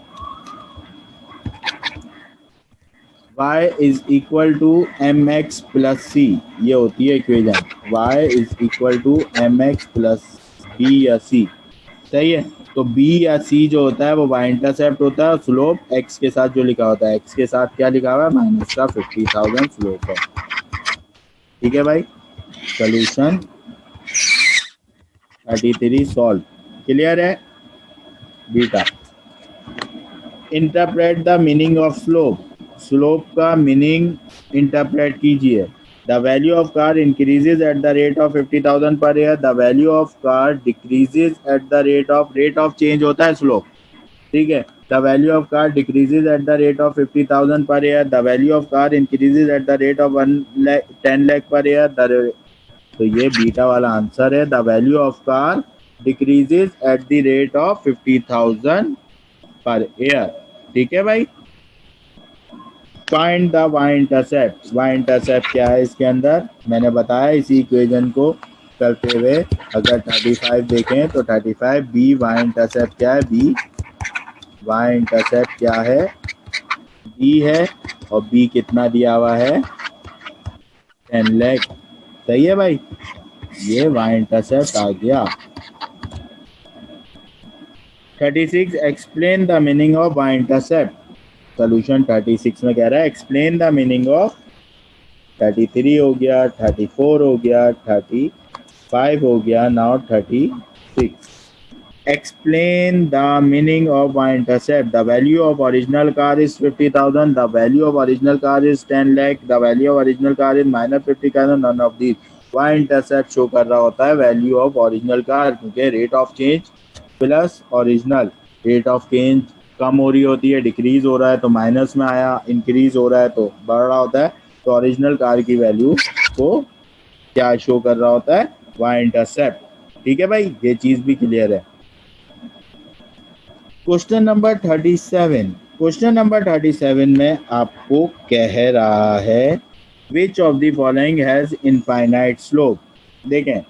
y is equal to M x plus C, ये होती है इक्वेशन, y is equal to M x plus B या सी, सही है। तो b या c जो होता है वो y इंटरसेप्ट होता है, और स्लोप x के साथ जो लिखा होता है, x के साथ क्या लिखा हुआ है, माइनस का 50,000 स्लोप है। ठीक है भाई, सोल्यूशन 33 सॉल्व, क्लियर है। Beta, interpret the meaning of slope, slope का मीनिंग इंटरप्रेट कीजिए। The value of car increases at the rate of 50,000 per year, the value of car decreases at the rate of change होता है स्लोप, ठीक है। The value of car decreases at the rate of 50,000 per year, the value of car increases at the rate of 10 lakh per year, तो ये बीटा वाला आंसर है। The value of car decreases at the rate of 50,000 per year, ठीक है भाई। Find the y intercept, y intercept क्या है इसके अंदर, मैंने बताया इसी इक्वेशन को करते हुए। अगर 35 देखें तो 35 बी, y इंटरसेप्ट क्या है, बी, y इंटरसेप्ट क्या है, बी है, और बी कितना दिया हुआ है, 10 लाख, सही है भाई, ये y इंटरसेप्ट आ गया। 36 explain the meaning of y intercept, solution 36 में कह रहा है एक्सप्लेन द मीनिंग ऑफ, 33 हो गया, 34 हो गया, 35 5 हो गया, now 36. Explain the meaning of y-intercept. The value of original car is 50,000. The value of original car is 10 lakh. The value of original car is minus 50,000. None of these. Y-intercept show कर रहा होता है वैल्यू ऑफ ओरिजिनल कार, क्योंकि rate of change plus original, rate of change कम हो रही होती है, डिक्रीज हो रहा है तो माइनस में आया, इंक्रीज हो रहा है तो बढ़ रहा होता है. तो ओरिजिनल कार की वैल्यू को क्या शो कर रहा होता है? Y intercept. ठीक है भाई, ये चीज भी क्लियर है. Question number 37. क्वेश्चन नंबर 37 में आपको कह रहा है which of the following has infinite slope. देखें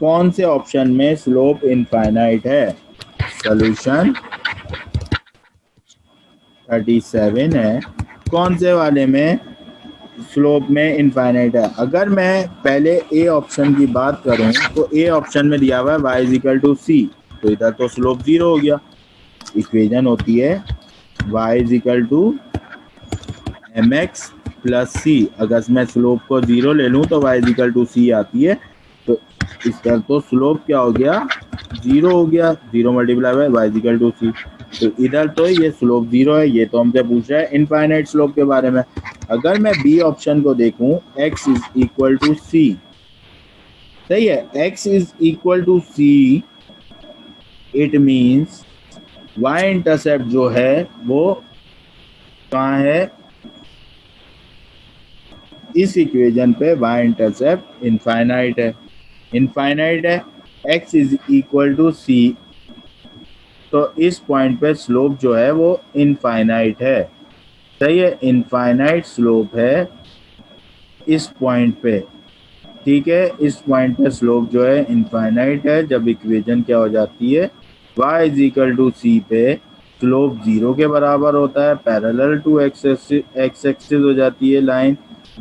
कौन से ऑप्शन में स्लोप इनफाइनाइट है. सॉल्यूशन 37 है, कौन से वाले में स्लोप में इनफाइनाइट है. अगर मैं पहले ए ऑप्शन की बात करूं तो ए ऑप्शन में दिया हुआ है y is equal to C, तो इधर तो स्लोप 0 हो गया. इक्वेशन होती है y is equal to mx plus C. अगर मैं स्लोप को 0 ले लूं तो y is equal to C आती है, तो इस तरह तो स्लोप क्या हो गया? 0 हो गया. 0 multiply by y is equal to C, तो इधर तो ये स्लोप 0 है. ये तो हमसे पूछ रहा है इनफाइनाइट स्लोप के बारे में. अगर मैं बी ऑप्शन को देखूं x is equal to C, सही है, x is equal to C, it means y intercept जो है वो कहाँ है? इस इक्वेशन पे y इंटरसेप्ट इनफाइनाइट है. इनफाइनाइट है, x is equal to C, तो इस पॉइंट पे स्लोप जो है वो इनफाइनाइट है. सही है, इनफाइनाइट स्लोप है इस पॉइंट पे. ठीक है, इस पॉइंट पे स्लोप जो है इनफाइनाइट है. जब इक्वेशन क्या हो जाती है? y इज इक्वल टू सी पे स्लोप 0 के बराबर होता है, पैरेलल टू एक्स एक्सिस हो जाती है लाइन.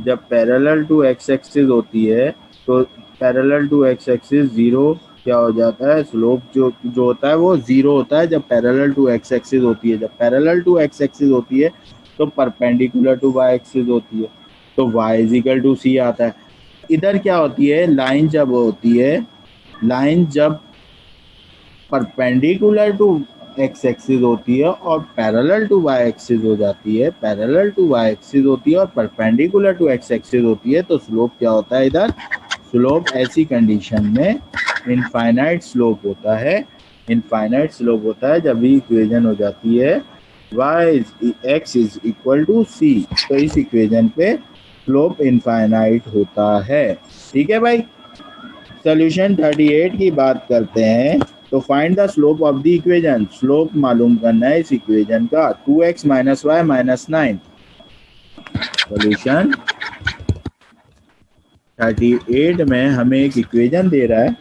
जब पैरेलल टू एक्स एक्सिस होती है तो पैरेलल टू एक्स एक्सिस 0 क्या हो जाता है? स्लोप जो होता है वो 0 होता है जब पैरेलल टू एक्स एक्सिस होती है. जब पैरेलल टू एक्स एक्सिस होती है तो परपेंडिकुलर टू वाई एक्सिस होती है, तो y इज इक्वल टू सी आता है. इधर क्या होती है? लाइन जब होती है, लाइन जब परपेंडिकुलर टू एक्स एक्सिस होती है और पैरेलल टू वाई एक्सिस हो जाती है, पैरेलल टू वाई एक्सिस होती है और परपेंडिकुलर टू एक्स एक्सिस होती है, तो स्लोप क्या होता है? इधर स्लोप ऐसी कंडीशन में इनफाइनाइट स्लोप होता है. इनफाइनाइट स्लोप होता है जब भी इक्वेशन हो जाती है x is equal to C, तो इस इक्वेशन पे स्लोप इनफाइनाइट होता है. ठीक है भाई. सॉल्यूशन 38 की बात करते हैं. तो find the slope of the equation. Slope मालूम करना है इस इक्वेशन का. 2x minus Y minus 9. Solution 38 में हमें एक इक्वेशन दे रहा है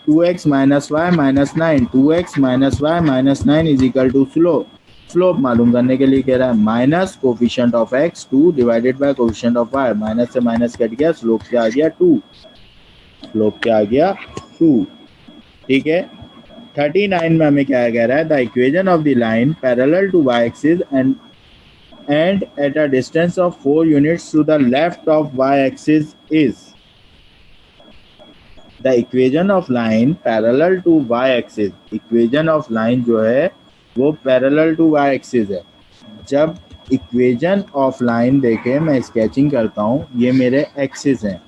2x minus Y minus 9. 2x minus Y minus 9 is equal to slope. Slope मालूम करने के लिए कह रहा है minus coefficient of x 2 divided by coefficient of y. Minus से माइनस कट गया, स्लोप क्या आ गया? 2. स्लोप क्या आ गया? 2. ठीक है. 39 में हमें क्या कह रहा है? The equation of the line parallel to y axis and at a distance of 4 units to the left of y-axis is. The equation of line parallel to y-axis. Equation of line जो है वो parallel to y-axis है. जब equation of line देखें, मैं स्केचिंग करता हूँ, ये मेरे एक्सिस हैं,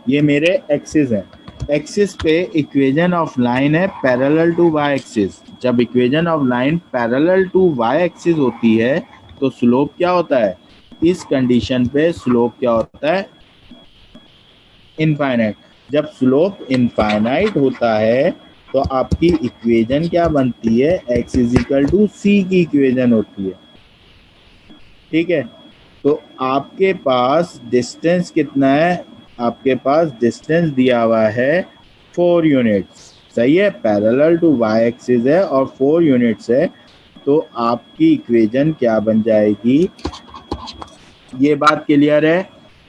ये मेरे एक्सिस हैं. एक्सिस पे इक्वेशन ऑफ लाइन है पैरेलल टू वाई एक्सिस. जब equation of line parallel to Y axis होती है तो स्लोप क्या होता है? इस कंडीशन पे स्लोप क्या होता है? इनफाइनाइट. जब स्लोप इनफाइनाइट होता है तो आपकी इक्वेशन क्या बनती है? x इज इक्वल टू सी की इक्वेशन होती है. ठीक है. तो आपके पास डिस्टेंस कितना है? आपके पास डिस्टेंस दिया हुआ है 4 यूनिट्स. सही है, पैरेलल टू वाई एक्सिस है और 4 यूनिट्स है, तो आपकी इक्वेशन क्या बन जाएगी? ये बात क्लियर है.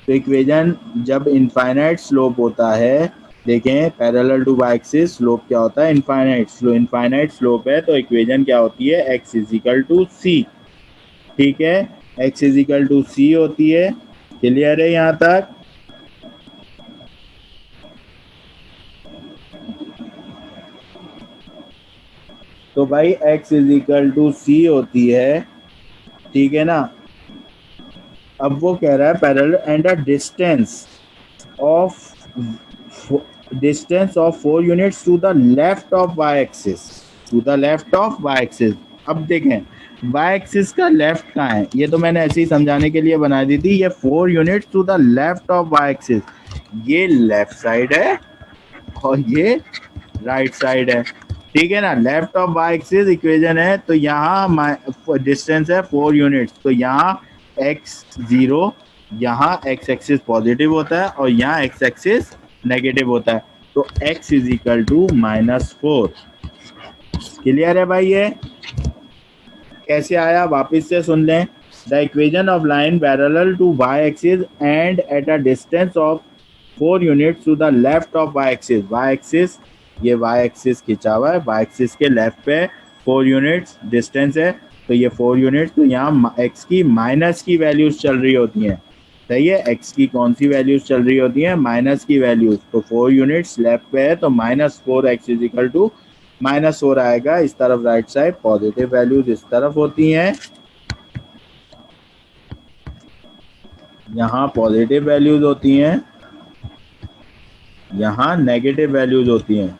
तो इक्वेशन जब इनफाइनाइट स्लोप होता है, देखें parallel to Y axis, slope क्या होता है? इनफाइनाइट. इनफाइनाइट स्लोप है तो इक्वेशन क्या होती है? x इज इक्वल टू सी. ठीक है, x इज इक्वल टू सी होती है. क्लियर है यहाँ तक? तो भाई x इज इक्वल टू सी होती है, ठीक है ना। अब वो कह रहा है parallel and a distance of 4 units to the left of Y axis, to the left of Y axis. अब देखें वाई एक्सिस का लेफ्ट कहाँ है, ये तो मैंने ऐसे ही समझाने के लिए बना दी थी। ये 4 units to the left of Y axis, ये लेफ्ट साइड है और ये राइट साइड है, ठीक है ना। Left of Y axis equation है, तो यहाँ डिस्टेंस है 4 यूनिट्स, तो यहाँ x0, यहाँ x एक्सिस पॉजिटिव होता है और यहाँ x एक्सिस नेगेटिव होता है, तो x is equal to -4। Clear है भाई? ये कैसे आया वापस से सुन लें। The equation of line parallel to Y axis and at a distance of 4 units to the left of Y axis. Y axis, ये वाई एक्सिस खिंचा हुआ है, वाई एक्सिस के लेफ्ट पे 4 यूनिट्स डिस्टेंस है, तो ये 4 यूनिट्स, तो यहाँ x की माइनस की वैल्यूज चल रही होती हैं, सही है। x की कौन सी वैल्यूज चल रही होती हैं? माइनस की वैल्यूज, तो 4 यूनिट्स लेफ्ट पे है, तो -4x इज इक्वल टू -4 आएगा। इस तरफ राइट साइड पॉजिटिव वैल्यूज इस तरफ होती हैं, यहाँ पॉजिटिव वैल्यूज होती हैं, यहाँ नेगेटिव वैल्यूज होती हैं,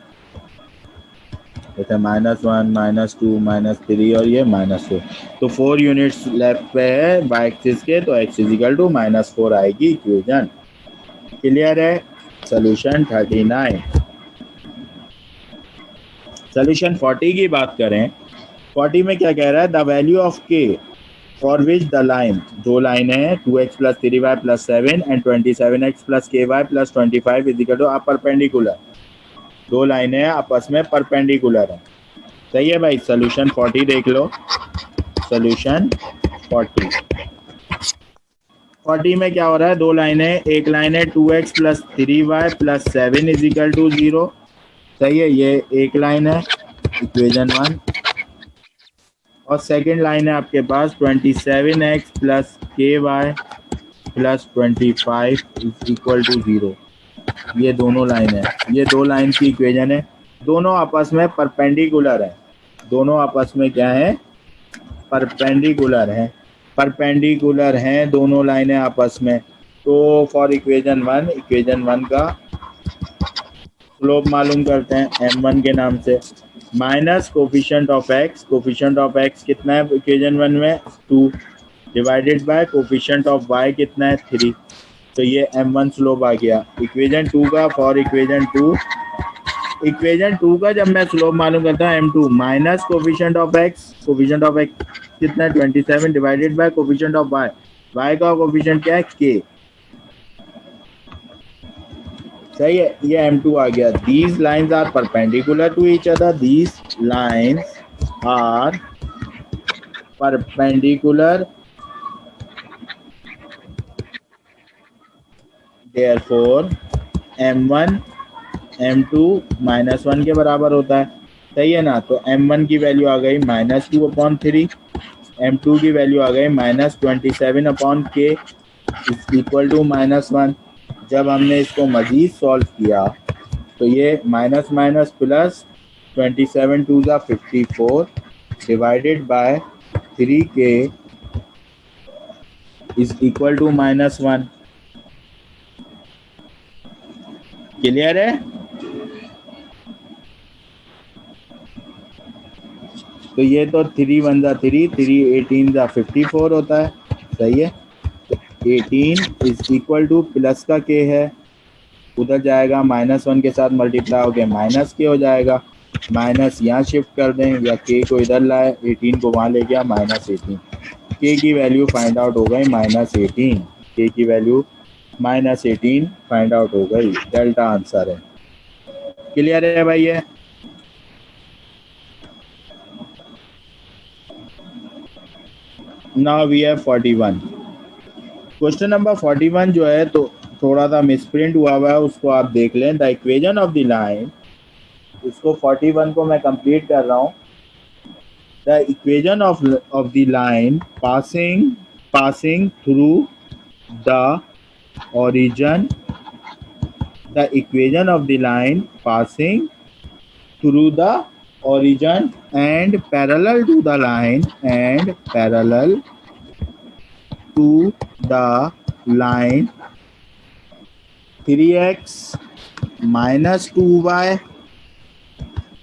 जैसे -1, -2, -3 और ये -4। तो 4 यूनिट्स लेफ्ट पे है वाई एक्सिस के, तो x इज इक्वल टू -4 आएगी इक्वेशन। क्लियर है? सोल्यूशन 39। सोल्यूशन 40 की बात करें, 40 में क्या कह रहा है? The value of k for which the line, दो लाइन है 2x + 3y + 7 and 27x + ky + 25 is equal to आप परपेंडिकुलर। दो लाइनें आपस में परपेंडिकुलर है, सही है भाई। सोल्यूशन 40 देख लो। सोल्यूशन 40 में क्या हो रहा है? दो लाइनें, एक लाइन है 2x + 3y + 7 is equal to 0, सही है, ये एक लाइन है इक्वेशन 1। और सेकंड लाइन है आपके पास 27x + ky + 25 is equal to 0। ये दोनों लाइन है, ये दो लाइन की इक्वेशन है, दोनों आपस में परपेंडिकुलर है। दोनों आपस में क्या है? परपेंडिकुलर है, परपेंडिकुलर हैं दोनों लाइनें आपस में। तो फॉर इक्वेशन 1 का स्लोप मालूम करते हैं m1 के नाम से, minus coefficient of x, coefficient of x कितना है इक्वेशन 1 में? 2, divided by coefficient of y कितना है? 3, तो ये m1 स्लोप आ गया इक्वेशन 2 का। फॉर इक्वेशन 2 का जब मैं स्लोप मालूम करता हूँ m2 minus coefficient of x, coefficient of x कितना है? 27, divided by coefficient of y, y का कोफिशिएंट क्या है? k, सही है, ये m2 आ गया। These lines are perpendicular to each other, these lines are perpendicular, therefore m1 m2 -1 के बराबर होता है, सही है ना। तो m1 की वैल्यू आ गई -2/3, m2 की वैल्यू आ गई -27/k इज इक्वल टू -1। जब हमने इसको मजीद सॉल्व किया तो ये माइनस माइनस प्लस 27 2 ज़ा 54 divided by 3k is equal to -1। Clear है? तो ये तो 3 1 ज़ा 3, 3 18 ज़ा 54 होता है, सही है। तो 18 इज इक्वल टू प्लस का k है, उधर जाएगा -1 के साथ मल्टीप्लाई हो गया -k हो जाएगा, माइनस यहाँ शिफ्ट कर दें या k को इधर लाए, 18 को वहाँ ले गया -18, k की वैल्यू फाइंड आउट हो गई -18, k की वैल्यू -18 फाइंड आउट हो गई, डेल्टा आंसर है। क्लियर है भाई? ये now we have 41। Question number 41 जो है तो थोड़ा सा मिसप्रिंट हुआ है, उसको आप देख लें। The equation of the line, इसको 41 को मैं कंप्लीट कर रहा हूँ। The equation of the line passing through the origin, the equation of the line passing through the origin and parallel to the line and parallel to the line 3x minus 2y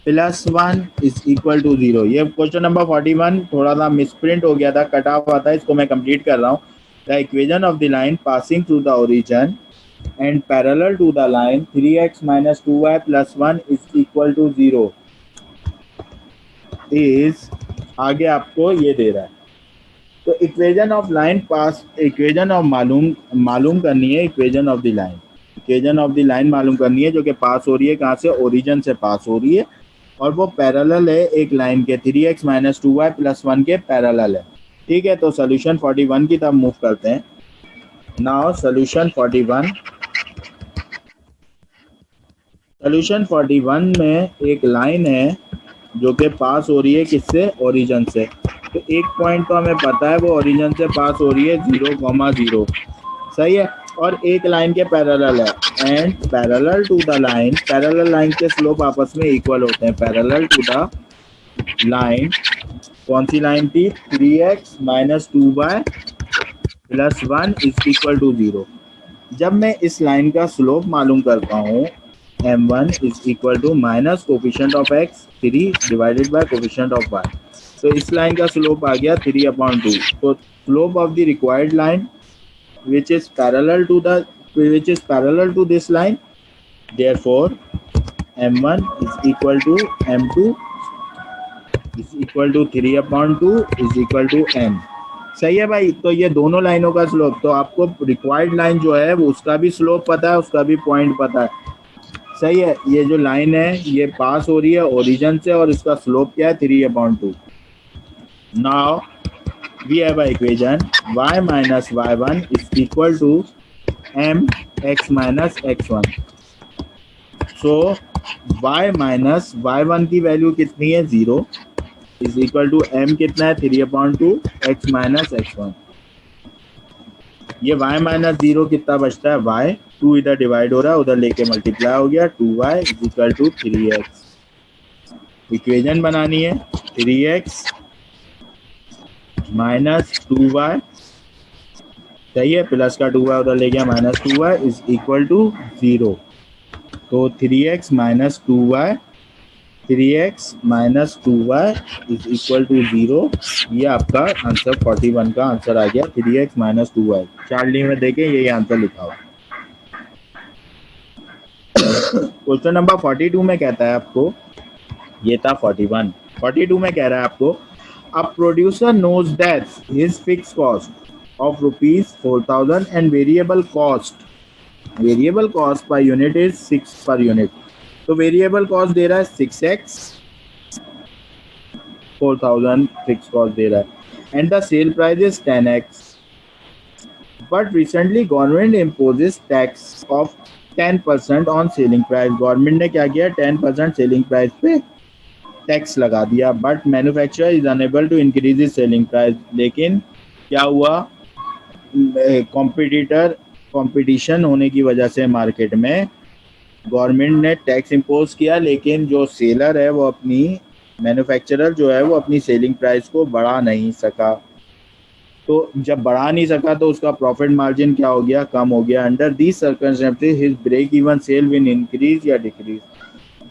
plus 1 is equal to 0। ये क्वेश्चन नंबर 41 थोड़ा सा मिसप्रिंट हो गया था, कटा हुआ था, इसको मैं कंप्लीट कर रहा हूँ। The equation of the line passing through the origin and parallel to the line 3x minus 2y plus 1 is equal to 0 is, आगे आपको ये दे रहा है। तो equation of line pass, equation of मालूम करनी है, equation of the line, equation of the line मालूम करनी है जो कि पास हो रही है कहाँ से, ओरिजिन से पास हो रही है और वो पैरेलल है एक लाइन के 3x माइनस 2y प्लस 1 के पैरेलल है। ठीक है, तो सोल्यूशन 41 की तरफ मूव करते हैं। नाउ सोल्यूशन 41 में एक लाइन है जो कि पास हो रही है किससे, ओरिजिन से। तो एक पॉइंट तो हमें पता है वो ओरिजिन से पास हो रही है 0,0, सही है, और एक लाइन के पैरेलल है and parallel to the line, parallel line के स्लोप आपस में इक्वल होते हैं। पैरेलल टू द लाइन, कौन सी लाइन थी, 3x minus 2y plus 1 is equal to 0। जब मैं इस लाइन का स्लोप मालूम करता हूँ m1 is equal to minus coefficient of x 3 divided by coefficient of y, तो इस लाइन का स्लोप आ गया 3/2। तो slope of the required line which is parallel to this line, therefore m1 is equal to m2 is equal to 3/2 is equal to n। सही है भाई, तो ये दोनों लाइनों का स्लोप, तो आपको रिक्वायर्ड लाइन जो है वो उसका भी स्लोप पता है, उसका भी पॉइंट पता है, सही है। ये जो लाइन है ये पास हो रही है ओरिजिन से और इसका स्लोप क्या है, 3/2। Now we have an equation y minus y1 is equal to mx minus x1। so y minus y1 की वैल्यू कितनी है, 0 is equal to m कितना है, 3/2 x minus x1। ये y minus 0 कितना बचता है, y 2 इधर डिवाइड हो रहा है, उधर लेके मल्टीप्लाई हो गया, 2y is equal to 3x। Equation बनानी है 3x माइनस 2y, सही है, प्लस का 2y उधर ले गया, minus 2y is equal to 0। तो 3x minus 2y, 3x minus 2y is equal to 0। ये आपका आंसर 41 का आंसर आ गया, 3x माइनस 2y। चार्ट में देखें यही आंसर लिखा हुआ। क्वेश्चन नंबर 42 में कहता है आपको, ये था 42 में कह रहा है आपको, a producer knows that his fixed cost of rupees 4,000 and variable cost per unit is 6 per unit। तो variable cost दे रहा है 6x, 4,000 fixed cost दे रहा है and the sale price is 10x, but recently government imposes tax of 10% on selling price। Government ने क्या किया, 10% सेलिंग प्राइस पे टैक्स लगा दिया, but manufacturer is unable to increase is selling price. लेकिन क्या हुआ, कंपटीशन होने की वजह से मार्केट में गवर्नमेंट ने टैक्स इम्पोज किया, लेकिन जो सेलर है वो अपनी, मैन्युफैक्चरर जो है वो अपनी सेलिंग प्राइस को बढ़ा नहीं सका। तो जब बढ़ा नहीं सका तो उसका प्रॉफिट मार्जिन क्या हो गया, कम हो गया। Under these circumstances his break even sale will increase या डिक्रीज।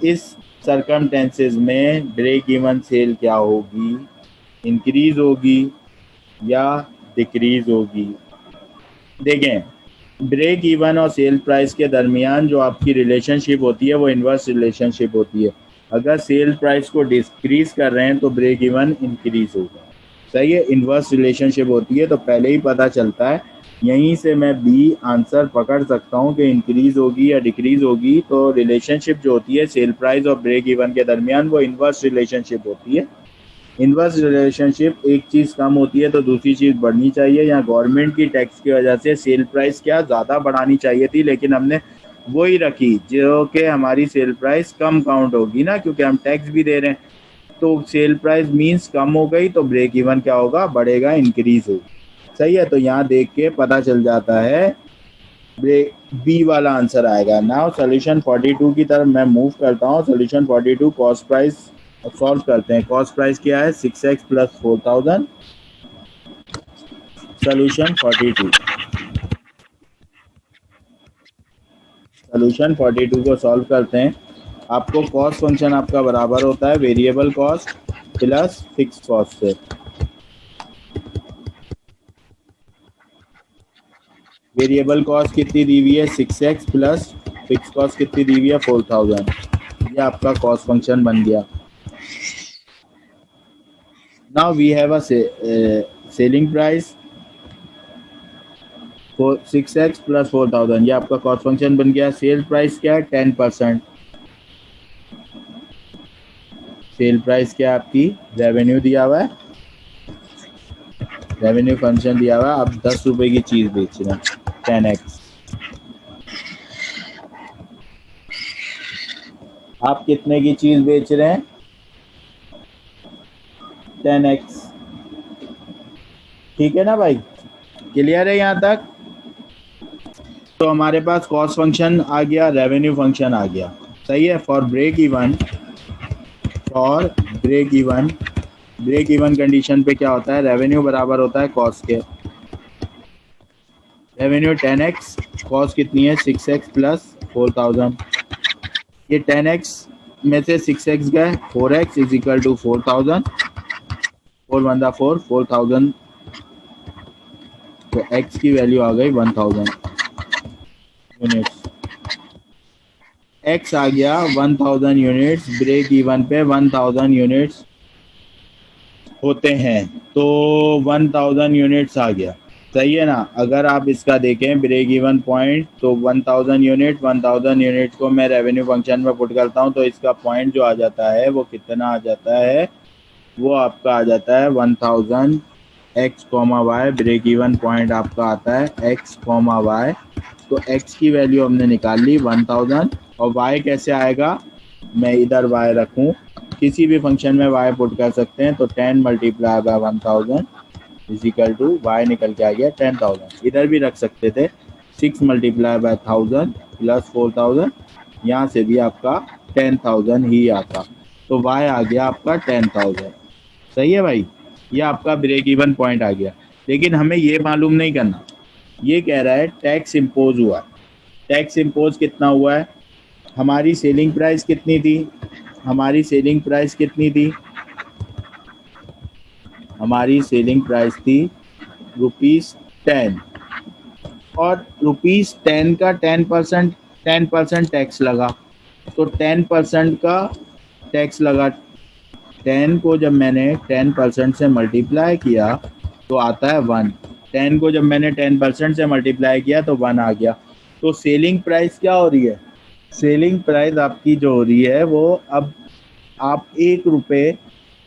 इस सर्कमस्टेंसेस में ब्रेक इवन सेल क्या होगी, इंक्रीज होगी या डिक्रीज होगी। देखें, ब्रेक इवन और सेल प्राइस के दरमियान जो आपकी रिलेशनशिप होती है वो इन्वर्स रिलेशनशिप होती है। अगर सेल प्राइस को डिक्रीज कर रहे हैं तो ब्रेक इवन इंक्रीज होगा, सही है, इन्वर्स रिलेशनशिप होती है। तो पहले ही पता चलता है, यहीं से मैं बी आंसर पकड़ सकता हूँ कि इंक्रीज होगी या डिक्रीज होगी। तो रिलेशनशिप जो होती है सेल प्राइस और ब्रेक इवन के दरमियान वो इन्वर्स रिलेशनशिप होती है। इन्वर्स रिलेशनशिप, एक चीज़ कम होती है तो दूसरी चीज़ बढ़नी चाहिए। यहाँ गवर्नमेंट की टैक्स की वजह से सेल प्राइस क्या ज़्यादा बढ़ानी चाहिए थी, लेकिन हमने वही रखी जो कि हमारी सेल प्राइस कम काउंट होगी ना, क्योंकि हम टैक्स भी दे रहे हैं। तो सेल प्राइस मीन्स कम हो गई तो ब्रेक इवन क्या होगा, बढ़ेगा, इंक्रीज होगा, सही है। तो यहाँ देख के पता चल जाता है बी वाला आंसर आएगा। नाउ सोल्यूशन 42 की तरफ मैं मूव करता हूँ। सोल्यूशन 42 कॉस्ट प्राइस सॉल्व करते हैं। कॉस्ट प्राइस क्या है 6x प्लस 4000। सोल्यूशन 42 को सॉल्व करते हैं। आपको कॉस्ट फंक्शन आपका बराबर होता है variable cost plus fix cost से। वेरिएबल कॉस्ट कितनी दी हुई है 6x प्लस फिक्स कॉस्ट कितनी दी हुई है 4000। ये आपका कॉस्ट फंक्शन बन गया। Now we have a selling price 6x plus 4000। ये आपका कॉस्ट फंक्शन बन गया। सेल प्राइस क्या है 10%। सेल प्राइस क्या है आपकी रेवेन्यू दिया हुआ है, रेवेन्यू फंक्शन दिया हुआ है। आप 10 रुपए की चीज बेच रहे हैं 10x। आप कितने की चीज बेच रहे हैं 10x। ठीक है ना भाई, क्लियर है यहाँ तक। तो हमारे पास कॉस्ट फंक्शन आ गया, रेवेन्यू फंक्शन आ गया, सही है। For break even break even condition पे क्या होता है रेवेन्यू बराबर होता है कॉस्ट के। रेवेन्यू 10x, कॉस्ट कितनी है 6x प्लस 4000। ये 10x में से 6x गए 4x इज इक्वल टू 4000। 4 1 4 4000, तो x की वैल्यू आ गई 1000 यूनिट्स। x आ गया 1000 यूनिट्स। ब्रेक इवन पे 1000 यूनिट्स होते हैं, तो 1000 यूनिट्स आ गया, सही है ना। अगर आप इसका देखें ब्रेक इवन पॉइंट, तो 1000 यूनिट को मैं रेवेन्यू फंक्शन में पुट करता हूँ, तो इसका पॉइंट जो आ जाता है वो कितना आ जाता है, वो आपका आ जाता है 1000 x, y। Break even point आपका आता है x, y। तो x की वैल्यू हमने निकाल ली 1000, और y कैसे आएगा, मैं इधर y रखूं, किसी भी फंक्शन में y पुट कर सकते हैं, तो 10 multiply by 1000 is equal to y निकल के आ गया 10000। इधर भी रख सकते थे 6 मल्टीप्लाई बाय 1000 प्लस 4000, यहाँ से भी आपका 10000 ही आता, तो y आ गया आपका 10000। सही है भाई, ये आपका ब्रेक इवन पॉइंट आ गया। लेकिन हमें ये मालूम नहीं करना, ये कह रहा है टैक्स इम्पोज हुआ। टैक्स इम्पोज कितना हुआ है, हमारी सेलिंग प्राइस कितनी थी, हमारी सेलिंग प्राइस कितनी थी, हमारी सेलिंग प्राइस थी ₹10, और ₹10 का 10% टैक्स लगा, तो 10% का टैक्स लगा। 10 को जब मैंने 10% से मल्टीप्लाई किया तो आता है 1। 10 को जब मैंने 10% से मल्टीप्लाई किया तो 1 आ गया। तो सेलिंग प्राइस क्या हो रही है, सेलिंग प्राइस आपकी जो हो रही है वो, अब आप ₹1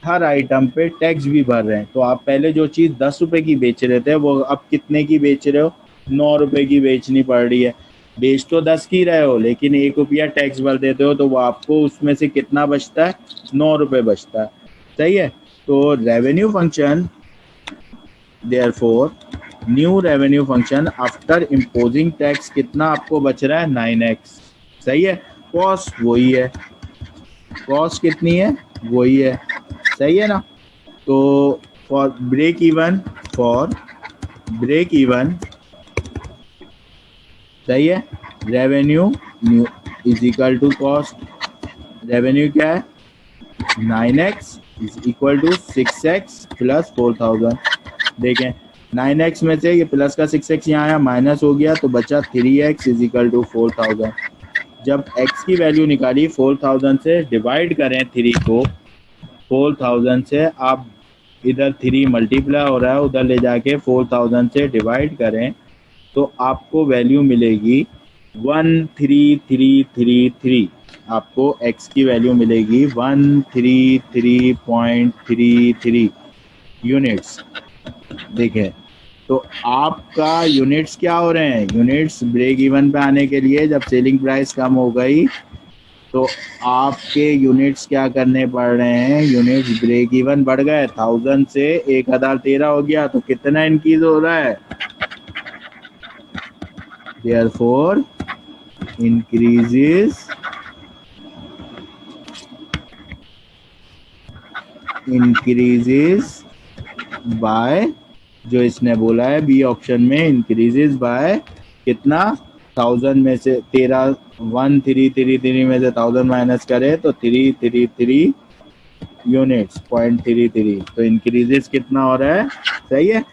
हर आइटम पे टैक्स भी भर रहे हैं। तो आप पहले जो चीज़ 10 रुपए की बेच रहे थे वो अब कितने की बेच रहे हो, 9 रुपए की बेचनी पड़ रही है। बेच तो 10 की रहे हो, लेकिन ₹1 टैक्स भर देते हो, तो वो आपको उसमें से कितना बचता है, 9 रुपए बचता है, सही है। तो revenue function, therefore new revenue function after imposing tax कितना आपको बच रहा है 9x, सही है। कॉस्ट वही है, कॉस्ट कितनी है वही है, सही है ना। तो फॉर ब्रेक इवन सही है, revenue new is equal to cost. Revenue क्या है 9x is equal to 6x plus 4000। देखें 9x में से ये प्लस का 6x यहाँ आया, माइनस हो गया, तो बचा 3x इज इक्वल टू 4000। जब x की वैल्यू निकाली 4000 से डिवाइड करें 3 को, 4000 से आप इधर 3 मल्टीप्लाई हो रहा है, उधर ले जाके 4000 से डिवाइड करें, तो आपको वैल्यू मिलेगी 1333। आपको x की वैल्यू मिलेगी 133.33 यूनिट्स। देखें तो आपका यूनिट्स क्या हो रहे हैं, यूनिट्स ब्रेक इवन पे आने के लिए जब सेलिंग प्राइस कम हो गई तो आपके यूनिट्स क्या करने पड़ रहे हैं, यूनिट्स ब्रेक इवन बढ़ गए, 1000 से 1013 हो गया, तो कितना इंक्रीज हो रहा है, देयरफॉर इंक्रीजेस बाय, जो इसने बोला है बी ऑप्शन में, इंक्रीजेस बाय कितना, 1000 में से 1333 में से 1000 माइनस करे तो 333 यूनिट्स, 0.33, तो इंक्रीजेस कितना हो रहा है, सही है।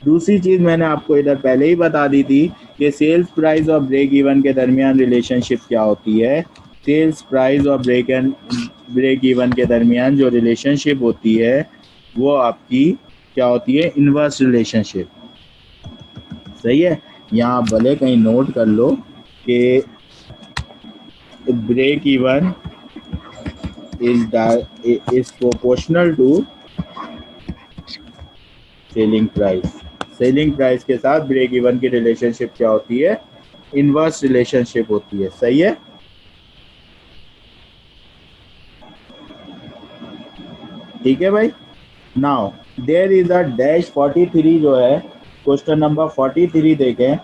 दूसरी चीज मैंने आपको इधर पहले ही बता दी थी कि सेल्स प्राइस और ब्रेक इवन के दरमियान रिलेशनशिप क्या होती है। सेल्स प्राइस और ब्रेक इवन के दरमियान जो रिलेशनशिप होती है वो आपकी क्या होती है, इनवर्स रिलेशनशिप, सही है। यहाँ भले कहीं नोट कर लो कि break even is proportional to selling price. Selling price के साथ ब्रेक इवन की रिलेशनशिप क्या होती है, इनवर्स रिलेशनशिप होती है, सही है। ठीक है भाई। Now there is a dash 43 जो है, क्वेश्चन नंबर 43 देखें।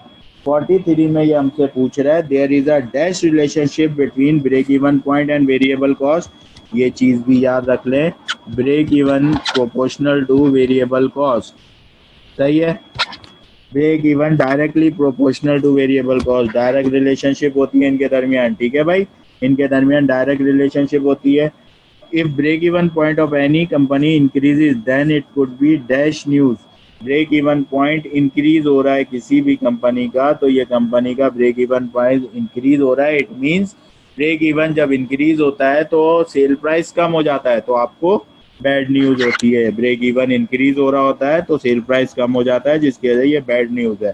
43 में ये हमसे पूछ रहा है there is a dash relationship between break even point and variable cost. ये चीज भी याद रख लें, break even proportional to variable cost, सही है। Break even directly proportional to variable cost, direct relationship होती है इनके दरमियान, ठीक है भाई, इनके दरमियान डायरेक्ट रिलेशनशिप होती है। If break even point of any company increases then it could be dash news. Break even point increase हो रहा है किसी भी कंपनी का, तो ये कंपनी का ब्रेक इवन पॉइंट इंक्रीज हो रहा है, इट मींस ब्रेक इवन जब इंक्रीज होता है तो सेल प्राइस कम हो जाता है, तो आपको बैड न्यूज होती है। ब्रेक इवन इंक्रीज हो रहा होता है तो सेल प्राइस कम हो जाता है, जिसकी वजह ये बैड न्यूज है।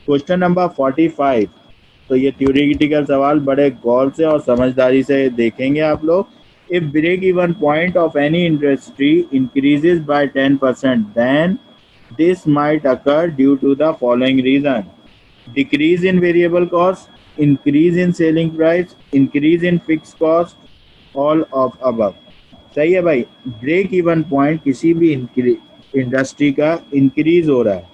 क्वेश्चन नंबर 45, तो ये थ्योरेटिकल सवाल बड़े गौर से और समझदारी से देखेंगे आप लोग। If break even point of any industry increases by 10% then this might occur due to the following reason: decrease in variable cost, increase in selling price, increase in fixed cost, all of above। सही है भाई। ब्रेक इवन पॉइंट किसी भी इंडस्ट्री का इंक्रीज हो रहा है,